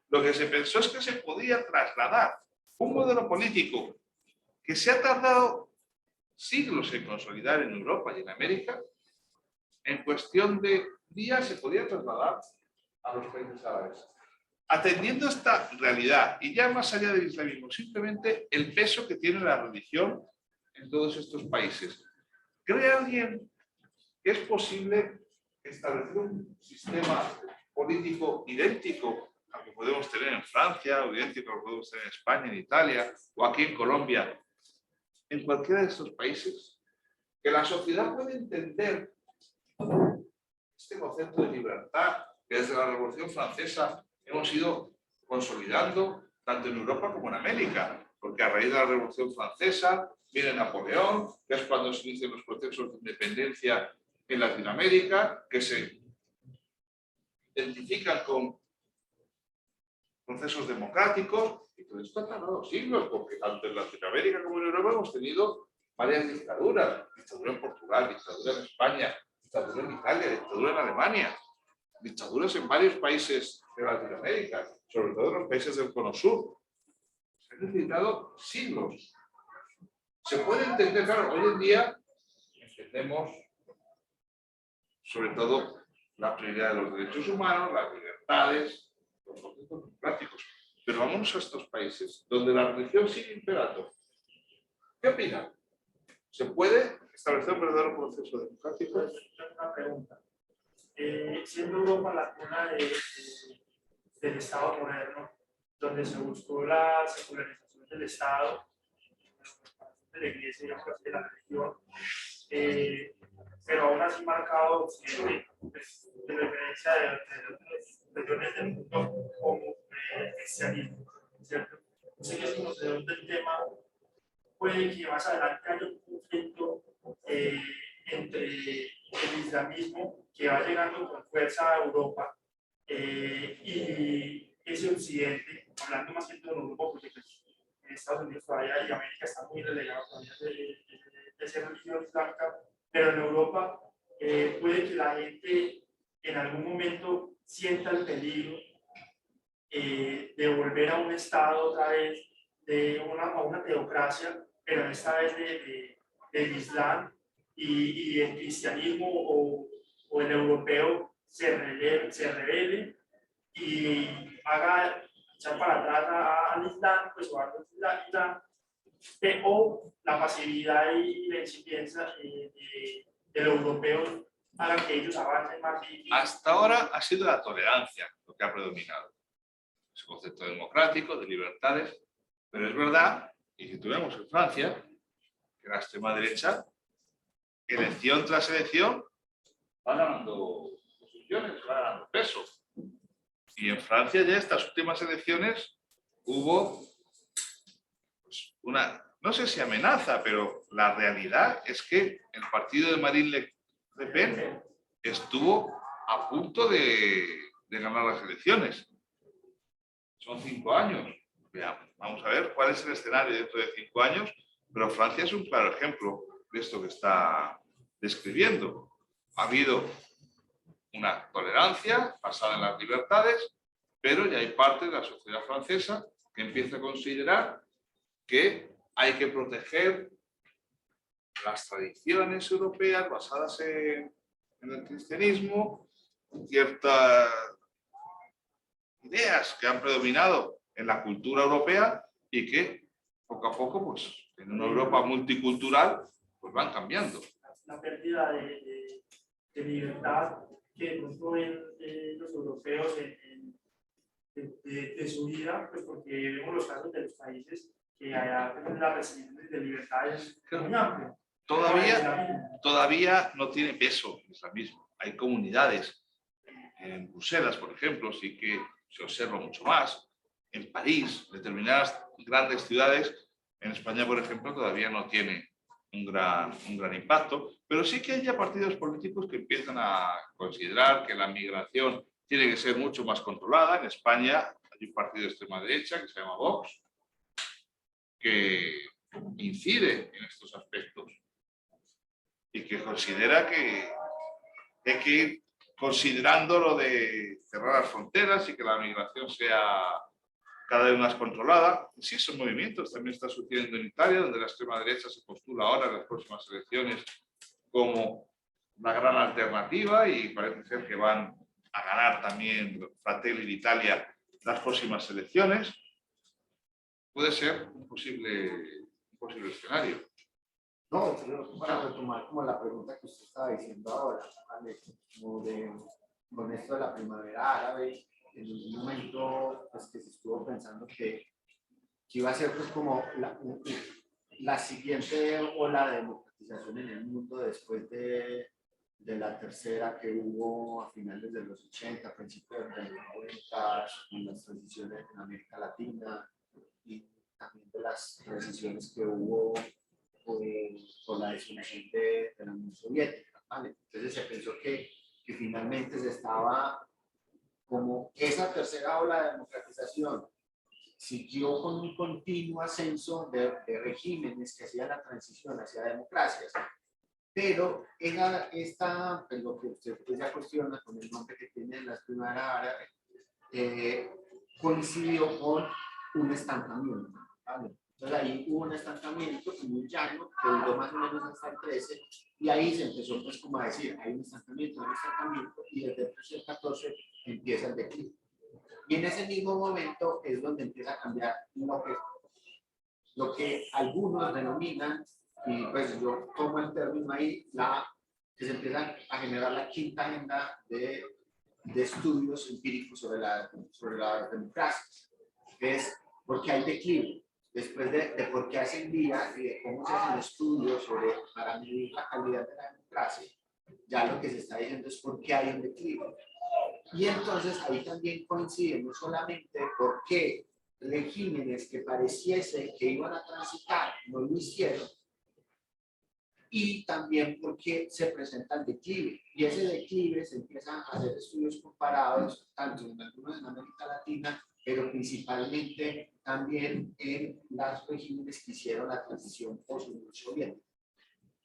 lo que se pensó es que se podía trasladar un modelo político que se ha tardado siglos en consolidar en Europa y en América, en cuestión de días se podía trasladar a los países árabes. Atendiendo esta realidad, y ya más allá del islamismo, simplemente el peso que tiene la religión en todos estos países. ¿Cree alguien que es posible establecer un sistema político idéntico al que podemos tener en Francia, o idéntico al que podemos tener en España, en Italia, o aquí en Colombia, en cualquiera de estos países? Que la sociedad puede entender este concepto de libertad que desde la Revolución Francesa hemos ido consolidando tanto en Europa como en América, porque a raíz de la Revolución Francesa viene Napoleón, que es cuando se inician los procesos de independencia en Latinoamérica, que se identifican con procesos democráticos, y todo esto ha tardado siglos, porque tanto en Latinoamérica como en Europa hemos tenido varias dictaduras: dictadura en Portugal, dictadura en España, dictadura en Italia, dictadura en Alemania, dictaduras en varios países de Latinoamérica, sobre todo en los países del Cono Sur. Se han necesitado siglos. Se puede entender, claro, hoy en día entendemos sobre todo la prioridad de los derechos humanos, las libertades, los conceptos democráticos. Pero vámonos a estos países donde la religión sigue imperando. ¿Qué opinan? ¿Se puede establecer un verdadero proceso democrático? Pues, tengo una pregunta. Siendo Europa la cuna del Estado moderno, donde se buscó la secularización del Estado, de la Iglesia, digamos así, de la religión, pero aún así marcado pues, de referencia de otras regiones del mundo como el cristianismo, ¿cierto? No sé qué es conocedor del tema, puede que más adelante haya un conflicto entre el islamismo que va llegando con fuerza a Europa y ese occidente, hablando más que todo de Europa, porque pues, en Estados Unidos todavía y América está muy relegado todavía de ser religión islámica, pero en Europa puede que la gente en algún momento sienta el peligro de volver a un estado otra vez, a una teocracia, pero esta vez del Islam y el cristianismo o el europeo se revele y haga echar para atrás al Islam, pues o a la Islam, o la pasividad y la incipienza del europeo haga que ellos avancen más. Hasta ahora ha sido la tolerancia lo que ha predominado. Ese concepto democrático, de libertades, pero es verdad, y si tuviéramos en Francia, que la extrema derecha, elección tras elección, va ganando posiciones, va ganando peso. Y en Francia ya estas últimas elecciones hubo pues, una, no sé si amenaza, pero la realidad es que el partido de Marine Le Pen estuvo a punto de ganar las elecciones. Son 5 años. Veamos, vamos a ver cuál es el escenario dentro de 5 años, pero Francia es un claro ejemplo de esto que está describiendo. Ha habido una tolerancia basada en las libertades, pero ya hay parte de la sociedad francesa que empieza a considerar que hay que proteger las tradiciones europeas basadas en el cristianismo, ciertas ideas que han predominado en la cultura europea y que poco a poco, pues, en una Europa multicultural, pues van cambiando. La pérdida de libertad que de pronto ven los europeos de su vida, pues porque vemos los casos de los países que allá la restricción de libertad es muy amplia. Todavía no tiene peso el islamismo. Hay comunidades, en Bruselas, por ejemplo, sí que se observa mucho más. En París, determinadas grandes ciudades, en España, por ejemplo, todavía no tiene un gran impacto, pero sí que hay ya partidos políticos que empiezan a considerar que la migración tiene que ser mucho más controlada. En España hay un partido de extrema derecha que se llama Vox, que incide en estos aspectos y que considera que hay que ir considerando lo de cerrar las fronteras y que la migración sea cada vez más controlada. Sí, esos movimientos también está sucediendo en Italia, donde la extrema derecha se postula ahora en las próximas elecciones como la gran alternativa y parece ser que van a ganar también Fratelli d'Italia las próximas elecciones. Puede ser un posible escenario. No, para retomar como la pregunta que usted estaba diciendo ahora, ¿vale? Como con esto de la primavera árabe, en un momento pues, que se estuvo pensando que iba a ser pues, como la siguiente ola de democratización en el mundo después de la tercera que hubo a finales de los 80, principios de los 90, con las transiciones en América Latina y también de las transiciones que hubo por la disolución de la Unión Soviética, ¿vale? Entonces se pensó que finalmente se estaba como esa tercera ola de democratización siguió con un continuo ascenso de regímenes que hacían la transición hacia democracias, pero pues lo que usted ya cuestiona con el nombre que tiene la primavera árabe, coincidió con un estancamiento, ¿vale? Entonces ahí hubo un estancamiento muy llano que duró más o menos hasta el 13 y ahí se empezó pues como a decir, hay un estancamiento y desde el 13 al 14 empieza el declive. Y en ese mismo momento es donde empieza a cambiar lo que algunos denominan, y pues yo tomo el término ahí, que se empieza a generar la quinta agenda de estudios empíricos sobre las democracias, que es porque hay declive, después de por qué hacen días y de cómo se hacen estudios para medir la calidad de la democracia, ya lo que se está diciendo es por qué hay un declive. Y entonces ahí también coincide no solamente por qué regímenes que pareciese que iban a transitar no lo hicieron, y también porque se presenta el declive. Y ese declive se empiezan a hacer estudios comparados, tanto en algunos en América Latina, pero principalmente también en los regímenes que hicieron la transición post-Unión Soviética.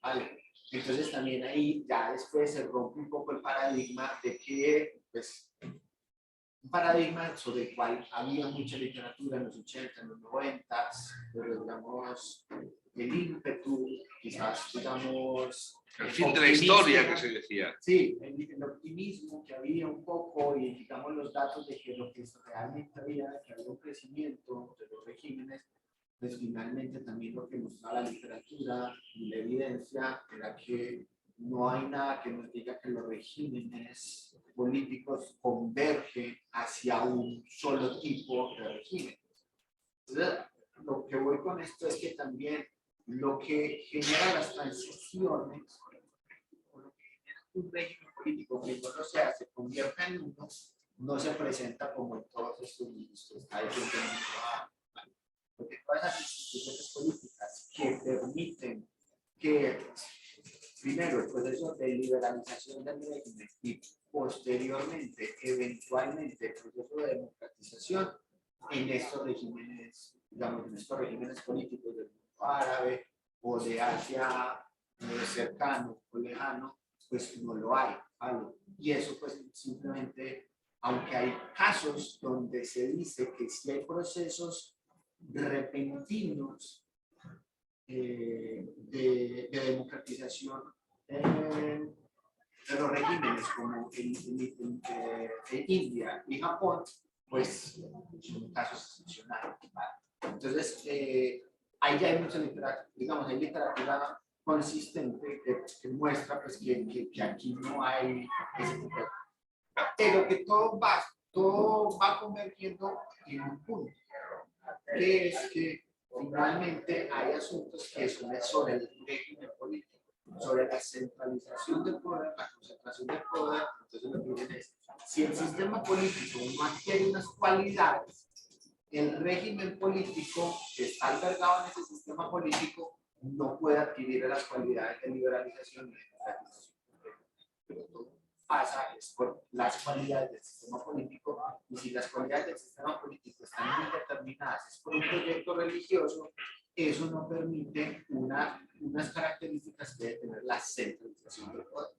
¿Vale? Entonces también ahí ya después se rompe un poco el paradigma de que, pues, un paradigma sobre el cual había mucha literatura en los 80, en los 90, pero digamos, el ímpetu, quizás, digamos... El fin de la historia que se decía. Sí, el optimismo que había un poco y, digamos, los datos de que lo que realmente había, que había un crecimiento de los regímenes, pues finalmente también lo que mostraba la literatura y la evidencia era que no hay nada que nos diga que los regímenes políticos convergen hacia un solo tipo de régimen. Entonces, lo que voy con esto es que también lo que genera las transiciones, o lo que genera un régimen político que no sea, se convierta en uno, no se presenta como en todos estos libros que está diciendo. Porque todas esas instituciones políticas que permiten que, primero, el proceso de liberalización del régimen y posteriormente, eventualmente, el proceso de democratización en estos regímenes, digamos, en estos regímenes políticos del mundo árabe o de Asia cercano o lejano, pues no lo hay, ¿vale? Y eso pues simplemente, aunque hay casos donde se dice que sí hay procesos repentinos de democratización de los regímenes como en India y Japón, pues son casos excepcionales. ¿Vale? Entonces, ahí ya hay mucha literatura, digamos, hay literatura consistente que muestra pues, que aquí no hay ese tipo de... Pero que todo va convergiendo en un punto, que es que finalmente hay asuntos que son sobre el régimen político, sobre la centralización del poder, la concentración del poder. Entonces lo que dicen es, si el sistema político no adquiere unas cualidades, el régimen político que está albergado en ese sistema político no puede adquirir las cualidades de liberalización y de democratización. Pero todo pasa es por las cualidades del sistema político, y si las cualidades del sistema político están muy determinadas es por un proyecto religioso, eso no permite unas características que debe tener la centralización del poder.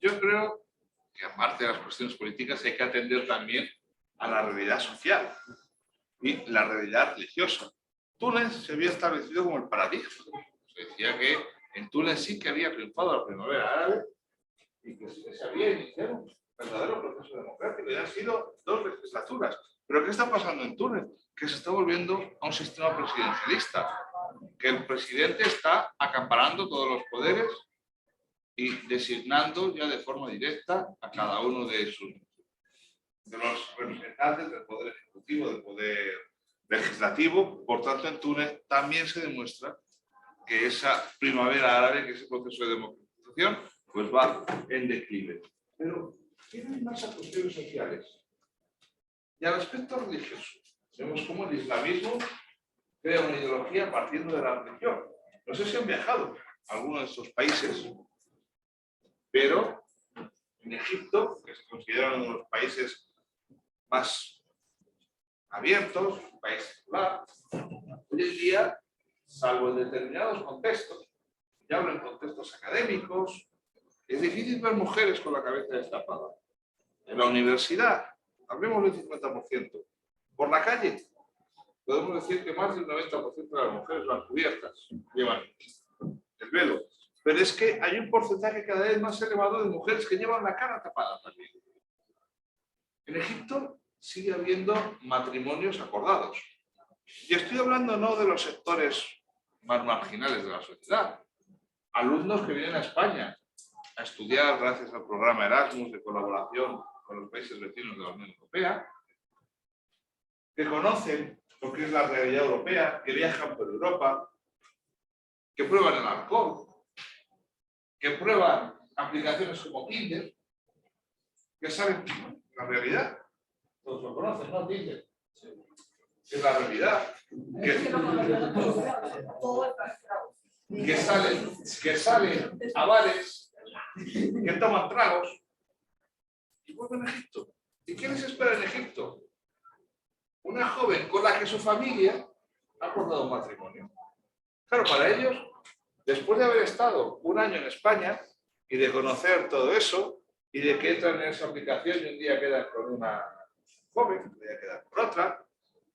Yo creo que aparte de las cuestiones políticas hay que atender también a la realidad social y la realidad religiosa. Túnez se había establecido como el paradigma. Se decía que en Túnez sí que había triunfado la primavera árabe y que se había iniciado un verdadero proceso democrático y han sido 2 legislaturas. Pero ¿qué está pasando en Túnez? Que se está volviendo a un sistema presidencialista, que el presidente está acaparando todos los poderes y designando ya de forma directa a cada uno de los representantes del poder ejecutivo, del poder legislativo. Por tanto, en Túnez también se demuestra que esa primavera árabe, que ese proceso de democratización, pues va en declive. Pero tiene más cuestiones sociales. Y al aspecto religioso, vemos cómo el islamismo crea una ideología partiendo de la religión. No sé si han viajado a algunos de estos países, pero en Egipto, que se considera uno de los países más abiertos, un país secular, hoy en día, salvo en determinados contextos, ya hablo en contextos académicos, es difícil ver mujeres con la cabeza destapada. En la universidad, hablemos del 50%. Por la calle, podemos decir que más del 90% de las mujeres van cubiertas, llevan el velo. Pero es que hay un porcentaje cada vez más elevado de mujeres que llevan la cara tapada también. En Egipto sigue habiendo matrimonios acordados. Y estoy hablando no de los sectores más marginales de la sociedad. Alumnos que vienen a España a estudiar gracias al programa Erasmus de colaboración con los países vecinos de la Unión Europea, que conocen lo que es la realidad europea, que viajan por Europa, que prueban el alcohol, que prueban aplicaciones como Tinder, que saben la realidad. Todos lo conocen, ¿no? Tinder. Es la realidad. Que salen a bares, que toman tragos y vuelven a Egipto. ¿Y qué les espera en Egipto? Una joven con la que su familia ha acordado un matrimonio. Claro, para ellos, después de haber estado un año en España y de conocer todo eso, y de que entran en esa aplicación y un día quedan con una joven, un día quedan con otra,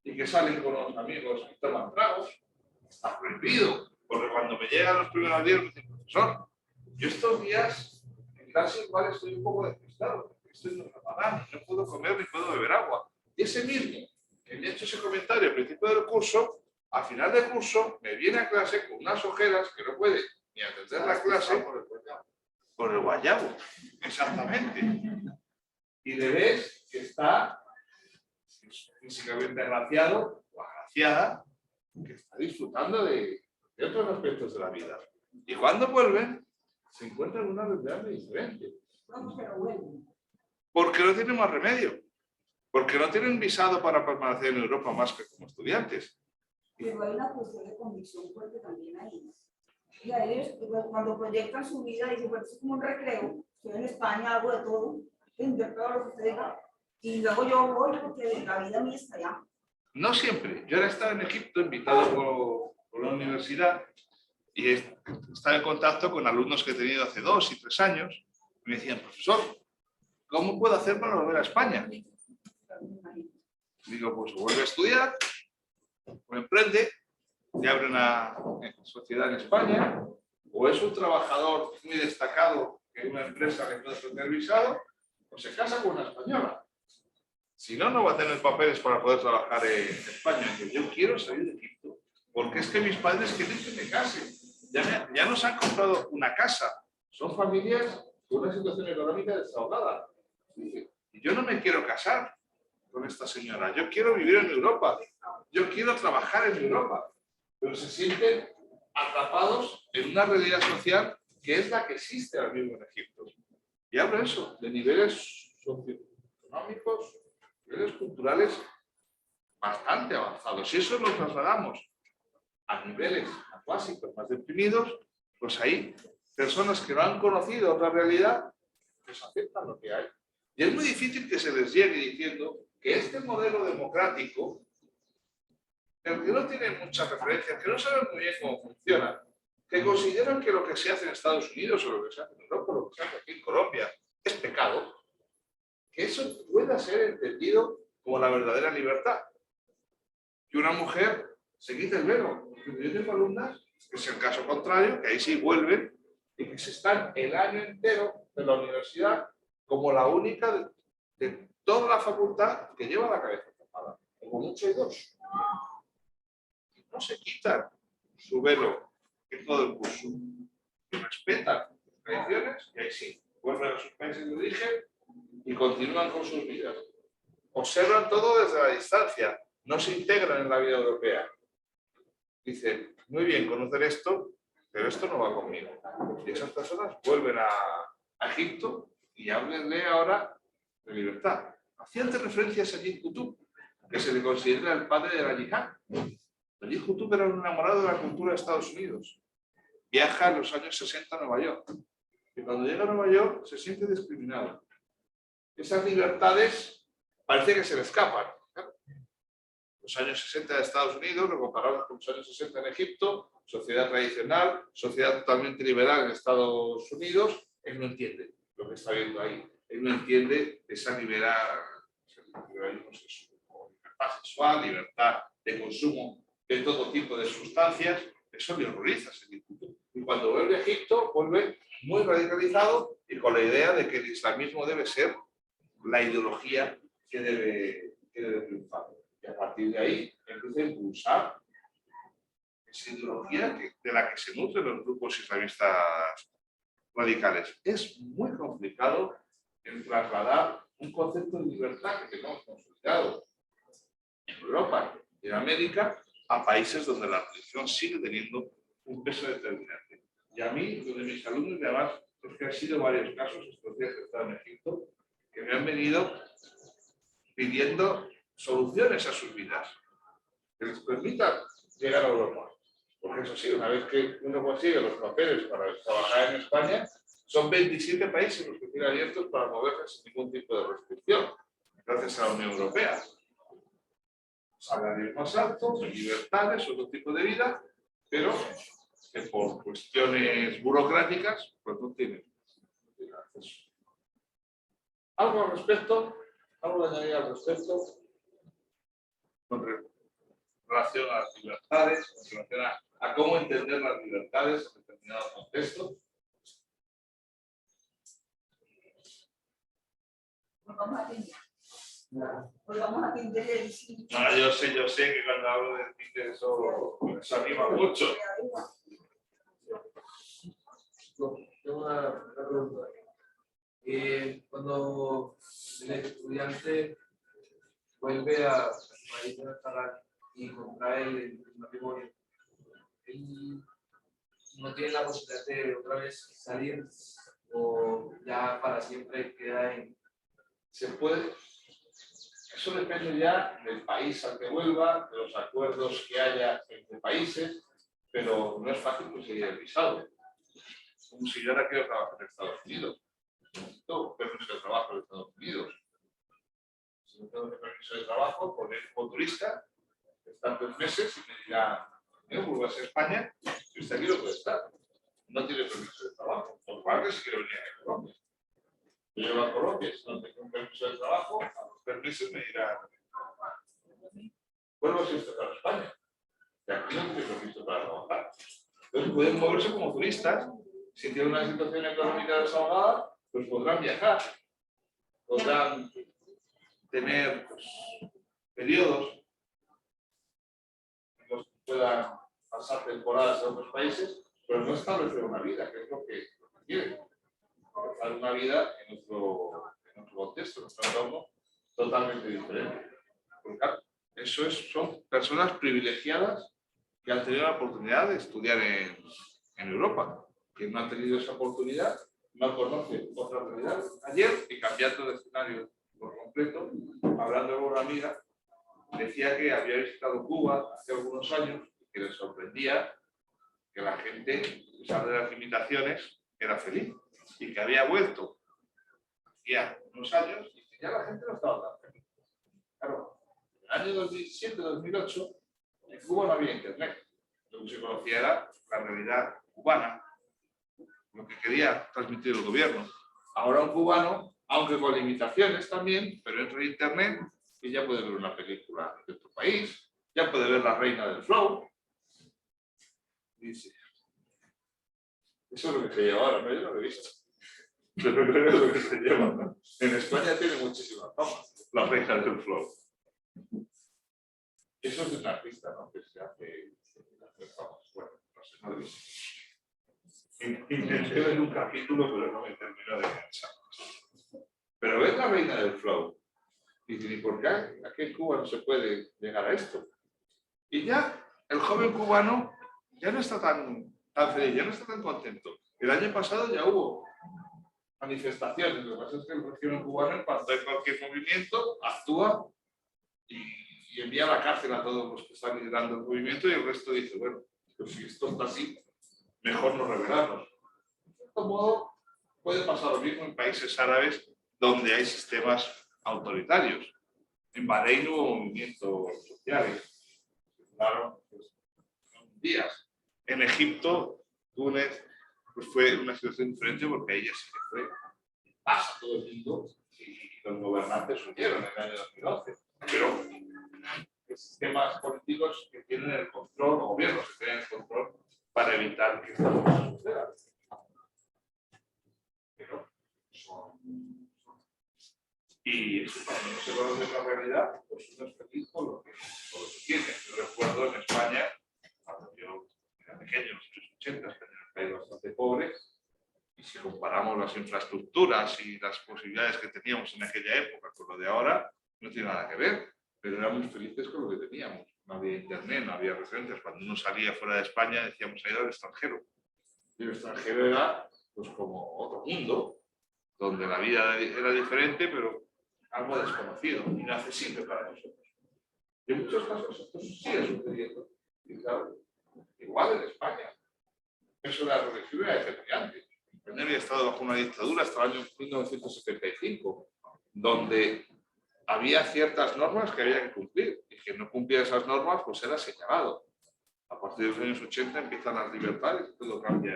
y que salen con unos amigos y toman tragos, está prohibido. Porque cuando me llegan los primeros días, me dicen, profesor, yo estos días en clase igual estoy un poco despistado, porque estoy en Ramadán, no puedo comer ni puedo beber agua. Y ese mismo que me ha hecho ese comentario al principio del curso, al final del curso me viene a clase con unas ojeras que no puede ni atender la clase por el guayabo. Exactamente. Y le ves que está físicamente agraciado o agraciada, que está disfrutando de otros aspectos de la vida. Y cuando vuelven, se encuentran en una realidad diferente. Porque no tienen más remedio. Porque no tienen visado para permanecer en Europa más que como estudiantes. Pero hay una cuestión de convicción fuerte también ahí. Y a ellos, cuando proyectan su vida, dicen, bueno, es como un recreo, estoy en España, hago de todo, interpreto lo que usted diga, y luego yo voy porque la vida mía está allá. No siempre. Yo ahora estaba en Egipto, invitado por la universidad, y estaba en contacto con alumnos que he tenido hace 2 y 3 años, y me decían, profesor, ¿cómo puedo hacer para volver a España? Digo, pues vuelve a estudiar, o emprende, y abre una sociedad en España, o es un trabajador muy destacado que una empresa le puede ofrecer visado, o se casa con una española. Si no, no va a tener papeles para poder trabajar en España. Yo quiero salir de Egipto, porque es que mis padres quieren que me case. Ya nos han comprado una casa. Son familias con una situación económica desahogada. Y yo no me quiero casar con esta señora. Yo quiero vivir en Europa. Yo quiero trabajar en Europa. Pero se sienten atrapados en una realidad social que es la que existe ahora mismo en Egipto. Y hablo eso, de niveles socioeconómicos, niveles culturales bastante avanzados. Si eso lo trasladamos a niveles más básicos, más deprimidos, pues hay personas que no han conocido otra realidad, pues aceptan lo que hay. Y es muy difícil que se les llegue diciendo que este modelo democrático, el que no tiene muchas referencias, que no saben muy bien cómo funciona, que consideran que lo que se hace en Estados Unidos o lo que se hace en Europa o lo que se hace aquí en Colombia es pecado, que eso pueda ser entendido como la verdadera libertad. Que una mujer se quite el velo. Yo tengo alumnas, que es el caso contrario, que ahí sí vuelven y que se están el año entero de la universidad como la única de toda la facultad que lleva la cabeza tapada. Como mucho hay 2. Y no se quitan su velo en todo el curso. Respetan las tradiciones y ahí sí, vuelven a sus países de origen y continúan con sus vidas. Observan todo desde la distancia, no se integran en la vida europea. Dicen, muy bien conocer esto, pero esto no va conmigo. Y esas personas vuelven a Egipto y háblenle ahora de libertad. Hacía antes referencia a Sayyid Qutb, que se le considera el padre de la yihad. Sayyid Qutb era un enamorado de la cultura de Estados Unidos. Viaja en los años 60 a Nueva York. Y cuando llega a Nueva York se siente discriminado. Esas libertades parece que se le escapan. Los años 60 de Estados Unidos, lo comparamos con los años 60 en Egipto, sociedad tradicional, sociedad totalmente liberal en Estados Unidos, él no entiende lo que está viendo ahí. Él no entiende esa libertad sexual, libertad de consumo de todo tipo de sustancias. Eso le horroriza ese instituto. Y cuando vuelve a Egipto, vuelve muy radicalizado y con la idea de que el islamismo debe ser la ideología que debe tiene de triunfar. Y a partir de ahí empieza a impulsar esa ideología de la que se nutren los grupos islamistas radicales. Es muy complicado el trasladar un concepto de libertad que tenemos consolidado en Europa y en América a países donde la religión sigue teniendo un peso determinante. Y a mí, uno de mis alumnos, y además, es que han sido varios casos, estos días que he estado en Egipto, que me han venido pidiendo soluciones a sus vidas, que les permitan llegar a Europa. Porque eso sí, una vez que uno consigue los papeles para trabajar en España, son 27 países los que tienen abiertos para moverse sin ningún tipo de restricción, gracias a la Unión Europea. Salarios más altos, libertades, otro tipo de vida, pero que por cuestiones burocráticas pues no tienen acceso. ¿Algo al respecto? ¿Algo de añadir al respecto? Con relación a las libertades, con relación a cómo entender las libertades en determinados contextos. Pues vamos a Tinder. Pues vamos a Tinder y sí. No, yo sé que cuando hablo de Tinder eso anima mucho. Tengo una pregunta. Cuando el estudiante vuelve a su país natal y contrae el matrimonio, él no tiene la posibilidad de otra vez salir o ya para siempre queda en... Se puede. Eso depende ya del país al que vuelva, de los acuerdos que haya entre países, pero no es fácil conseguir el visado. Como si yo ahora quiero trabajar en Estados Unidos. Necesito permiso de trabajo en Estados Unidos. Si no tengo permiso de trabajo, poner como turista, estar 3 meses y me dirá, vuelvas a España, y usted aquí no puede estar. No tiene permiso de trabajo. Por cual, si quiero venir a Colombia. Yo llego a Colombia, si no tengo un permiso de trabajo, a los 3 meses me dirá, vuelvo a usted para España. Y aquí no tiene permiso para trabajar. Entonces pueden moverse como turistas. Si tienen una situación económica desahogada, pues podrán viajar. Podrán tener periodos en los que puedan pasar temporadas en otros países, pero no establecer una vida, que es lo que quieren. Establecer una vida en nuestro contexto, en nuestro entorno, totalmente diferente. Porque, claro, son personas privilegiadas que han tenido la oportunidad de estudiar en Europa. Quien no ha tenido esa oportunidad no conoce otra realidad. Ayer, y cambiando de escenario por completo, hablando con una amiga, decía que había visitado Cuba hace algunos años y que le sorprendía que la gente, a pesar de las limitaciones, era feliz y que había vuelto hacía unos años y que ya la gente no estaba tan feliz. Claro, en el año 2007-2008 en Cuba no había internet. Lo que se conocía era la realidad cubana, lo que quería transmitir el gobierno. Ahora un cubano, aunque con limitaciones también, pero entra en internet y ya puede ver una película de tu país, ya puede ver La Reina del Flow. Dice, eso es lo que se lleva ahora, ¿no? Yo no lo he visto. Pero creo que es lo que se lleva, ¿no? En España tiene muchísimas tomas, La Reina del Flow. Eso es de un artista, ¿no? Que se hace famoso. Bueno, no sé, no lo he visto. Intenté ver un capítulo, pero no me terminó de enganchar. Pero ves La Reina del Flow. Y dice, ¿y por qué aquí en Cuba no se puede llegar a esto? Y ya el joven cubano ya no está tan feliz, ya no está tan contento. El año pasado ya hubo manifestaciones. Lo que pasa es que el régimen cubano, en cuanto hay cualquier movimiento, actúa y envía a la cárcel a todos los que están liderando el movimiento y el resto dice, bueno, pues si esto está así, mejor no rebelarnos. De cierto modo, puede pasar lo mismo en países árabes donde hay sistemas autoritarios. En Bahrein hubo movimientos sociales. Claro, pues, días. En Egipto, Túnez, pues fue una situación diferente porque ahí ya se pasa todo el mundo y los gobernantes huyeron en el año 2011. Pero sistemas políticos que tienen el control, o gobiernos que tienen el control para evitar que estas cosas sucedan. Pero y eso cuando no se conoce la realidad, pues pues uno es feliz con lo que tiene. Yo recuerdo en España, cuando yo era pequeño, en los años 80, España era un país bastante pobre, y si comparamos las infraestructuras y las posibilidades que teníamos en aquella época con lo de ahora, no tiene nada que ver, pero éramos felices con lo que teníamos. No había internet, no había referencias. Cuando uno salía fuera de España decíamos a ir al extranjero. Y el extranjero era pues como otro mundo, donde la vida era diferente, pero algo desconocido, inaccesible para nosotros. Y en muchos casos esto sigue sucediendo. Y claro, igual en España. Eso de la religión era determinante. España había estado bajo una dictadura hasta el año 1975, donde había ciertas normas que había que cumplir, y quien no cumplía esas normas pues era señalado. A partir de los años 80 empiezan las libertades y todo cambia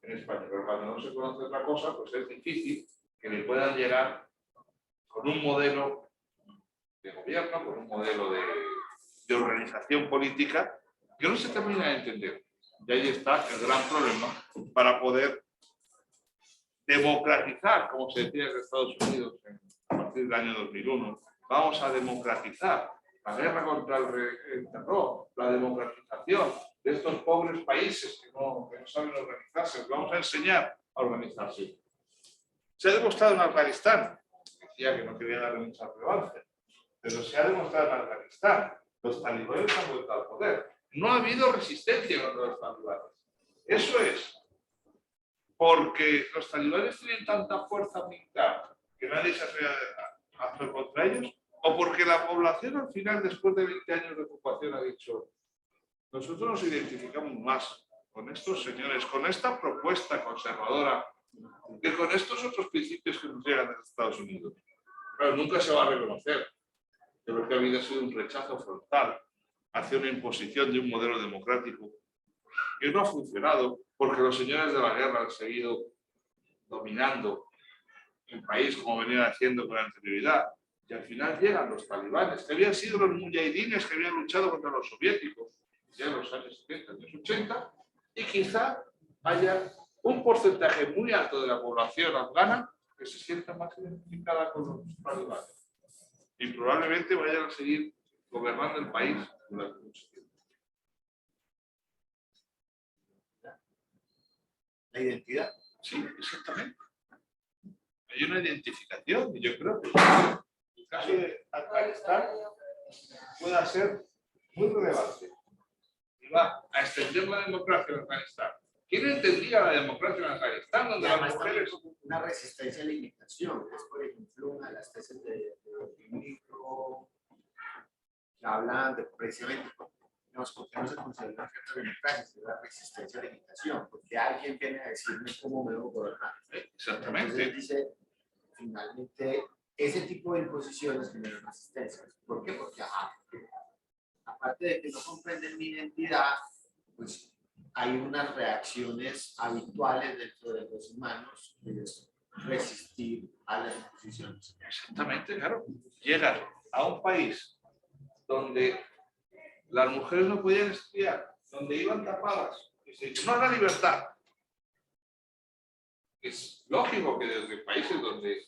en España, pero cuando no se conoce otra cosa, pues es difícil que le puedan llegar con un modelo de gobierno, con un modelo de organización política que no se termina de entender. Y ahí está el gran problema para poder democratizar, como se decía en Estados Unidos a partir del año 2001. Vamos a democratizar la guerra contra el terror, la democratización de estos pobres países que no saben organizarse. Les vamos a enseñar a organizarse. Se ha demostrado en Afganistán, decía que no quería darle mucha relevancia, pero se ha demostrado en Afganistán. Los talibanes han vuelto al poder. No ha habido resistencia contra los talibanes. Eso es porque los talibanes tienen tanta fuerza militar que nadie se atreve a hacer contra ellos, o porque la población al final, después de 20 años de ocupación, ha dicho: nosotros nos identificamos más con estos señores, con esta propuesta conservadora, que con estos otros principios que nos llegan de Estados Unidos. Pero nunca se va a reconocer. Yo creo que ha habido sido un rechazo frontal hacia una imposición de un modelo democrático que no ha funcionado, porque los señores de la guerra han seguido dominando el país como venían haciendo con anterioridad, y al final llegan los talibanes, que habían sido los mujahidines que habían luchado contra los soviéticos ya en los años 70 y 80, y quizá haya un porcentaje muy alto de la población afgana que se sienta más identificada con los talibanes, y probablemente vayan a seguir gobernando el país durante mucho tiempo. La identidad. Sí, exactamente. Hay una identificación, y yo creo que el caso de Afganistán pueda ser muy relevante y va a extender la democracia en Afganistán. ¿Quién entendía la democracia en Afganistán, donde las mujeres... Una resistencia a la imitación, es por ejemplo una de las tesis de libro que hablan de precisamente por qué no se considera cierta democracia, es la resistencia a la imitación, porque alguien viene a decirme cómo me debo gobernar. Exactamente. Entonces dice, finalmente, ese tipo de imposiciones generan resistencia. ¿Por qué? Porque aparte de que no comprenden mi identidad, pues hay unas reacciones habituales dentro de los humanos que es resistir a las imposiciones. Exactamente, claro. Llegan a un país donde las mujeres no podían estudiar, donde iban tapadas, y se dice, no a la libertad. Es lógico que desde países donde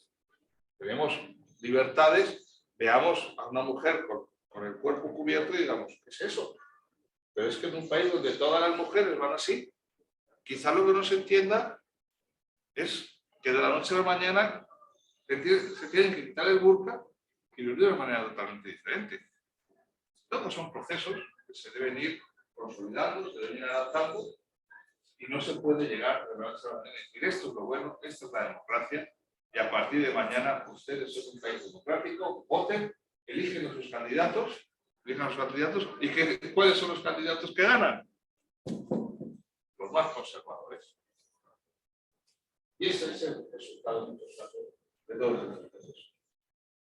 tenemos libertades, veamos a una mujer con el cuerpo cubierto y digamos, ¿qué es eso? Pero es que en un país donde todas las mujeres van así, quizá lo que no se entienda es que de la noche a la mañana se tienen que quitar el burka y vivir de una manera totalmente diferente. Todos son procesos que se deben ir consolidando, se deben ir adaptando, y no se puede llegar de la noche a la mañana y decir, esto es lo bueno, esto es la democracia, y a partir de mañana ustedes son un país democrático, voten, eligen a sus candidatos, ¿y cuáles son los candidatos que ganan? Los más conservadores. Y ese es el resultado de muchos casos de todos los procesos.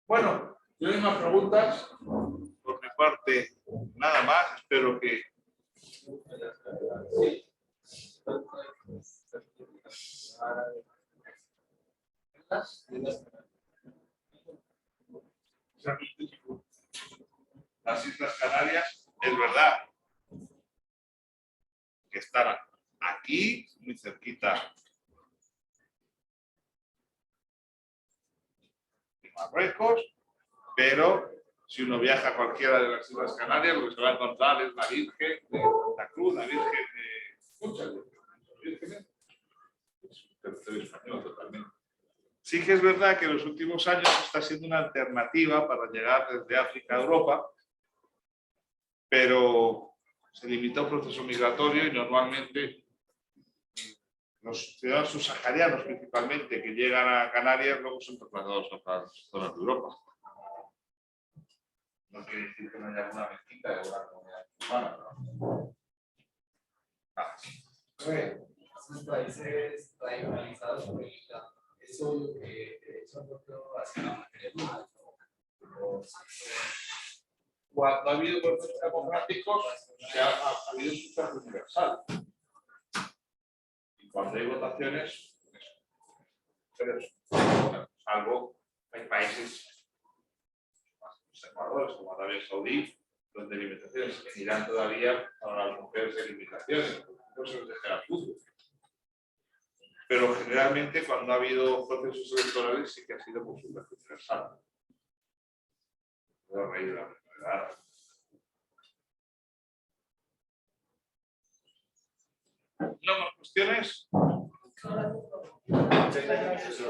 Bueno, yo hay más preguntas. Por mi parte, nada más. Espero que... Las Islas Canarias, es verdad que están aquí, muy cerquita de Marruecos, pero Si uno viaja a cualquiera de las Islas Canarias, lo que se va a encontrar es la Virgen de Santa Cruz, la Virgen de muchas vírgenes. Es un territorio español totalmente. Sí que es verdad que en los últimos años está siendo una alternativa para llegar desde África a Europa, pero se limitó el proceso migratorio y normalmente los ciudadanos subsaharianos principalmente que llegan a Canarias luego son trasladados a otras zonas de Europa. No quiere decir que no haya alguna mezquita de alguna comunidad musulmana, ¿no? Esos países tradicionalizados por el Islam, eso son hacia la materia prima. Cuando ha habido procesos democráticos, ha habido sufragio universal. Y cuando hay votaciones, salvo hay países más conservadores, como Arabia Saudí, donde limitaciones, en Irán todavía para las mujeres hay limitaciones, no se les deja el fútbol. Pero generalmente cuando ha habido procesos electorales sí que ha sido por sufragio universal. A raíz de la enfermedad. ¿No más cuestiones? Muchas gracias.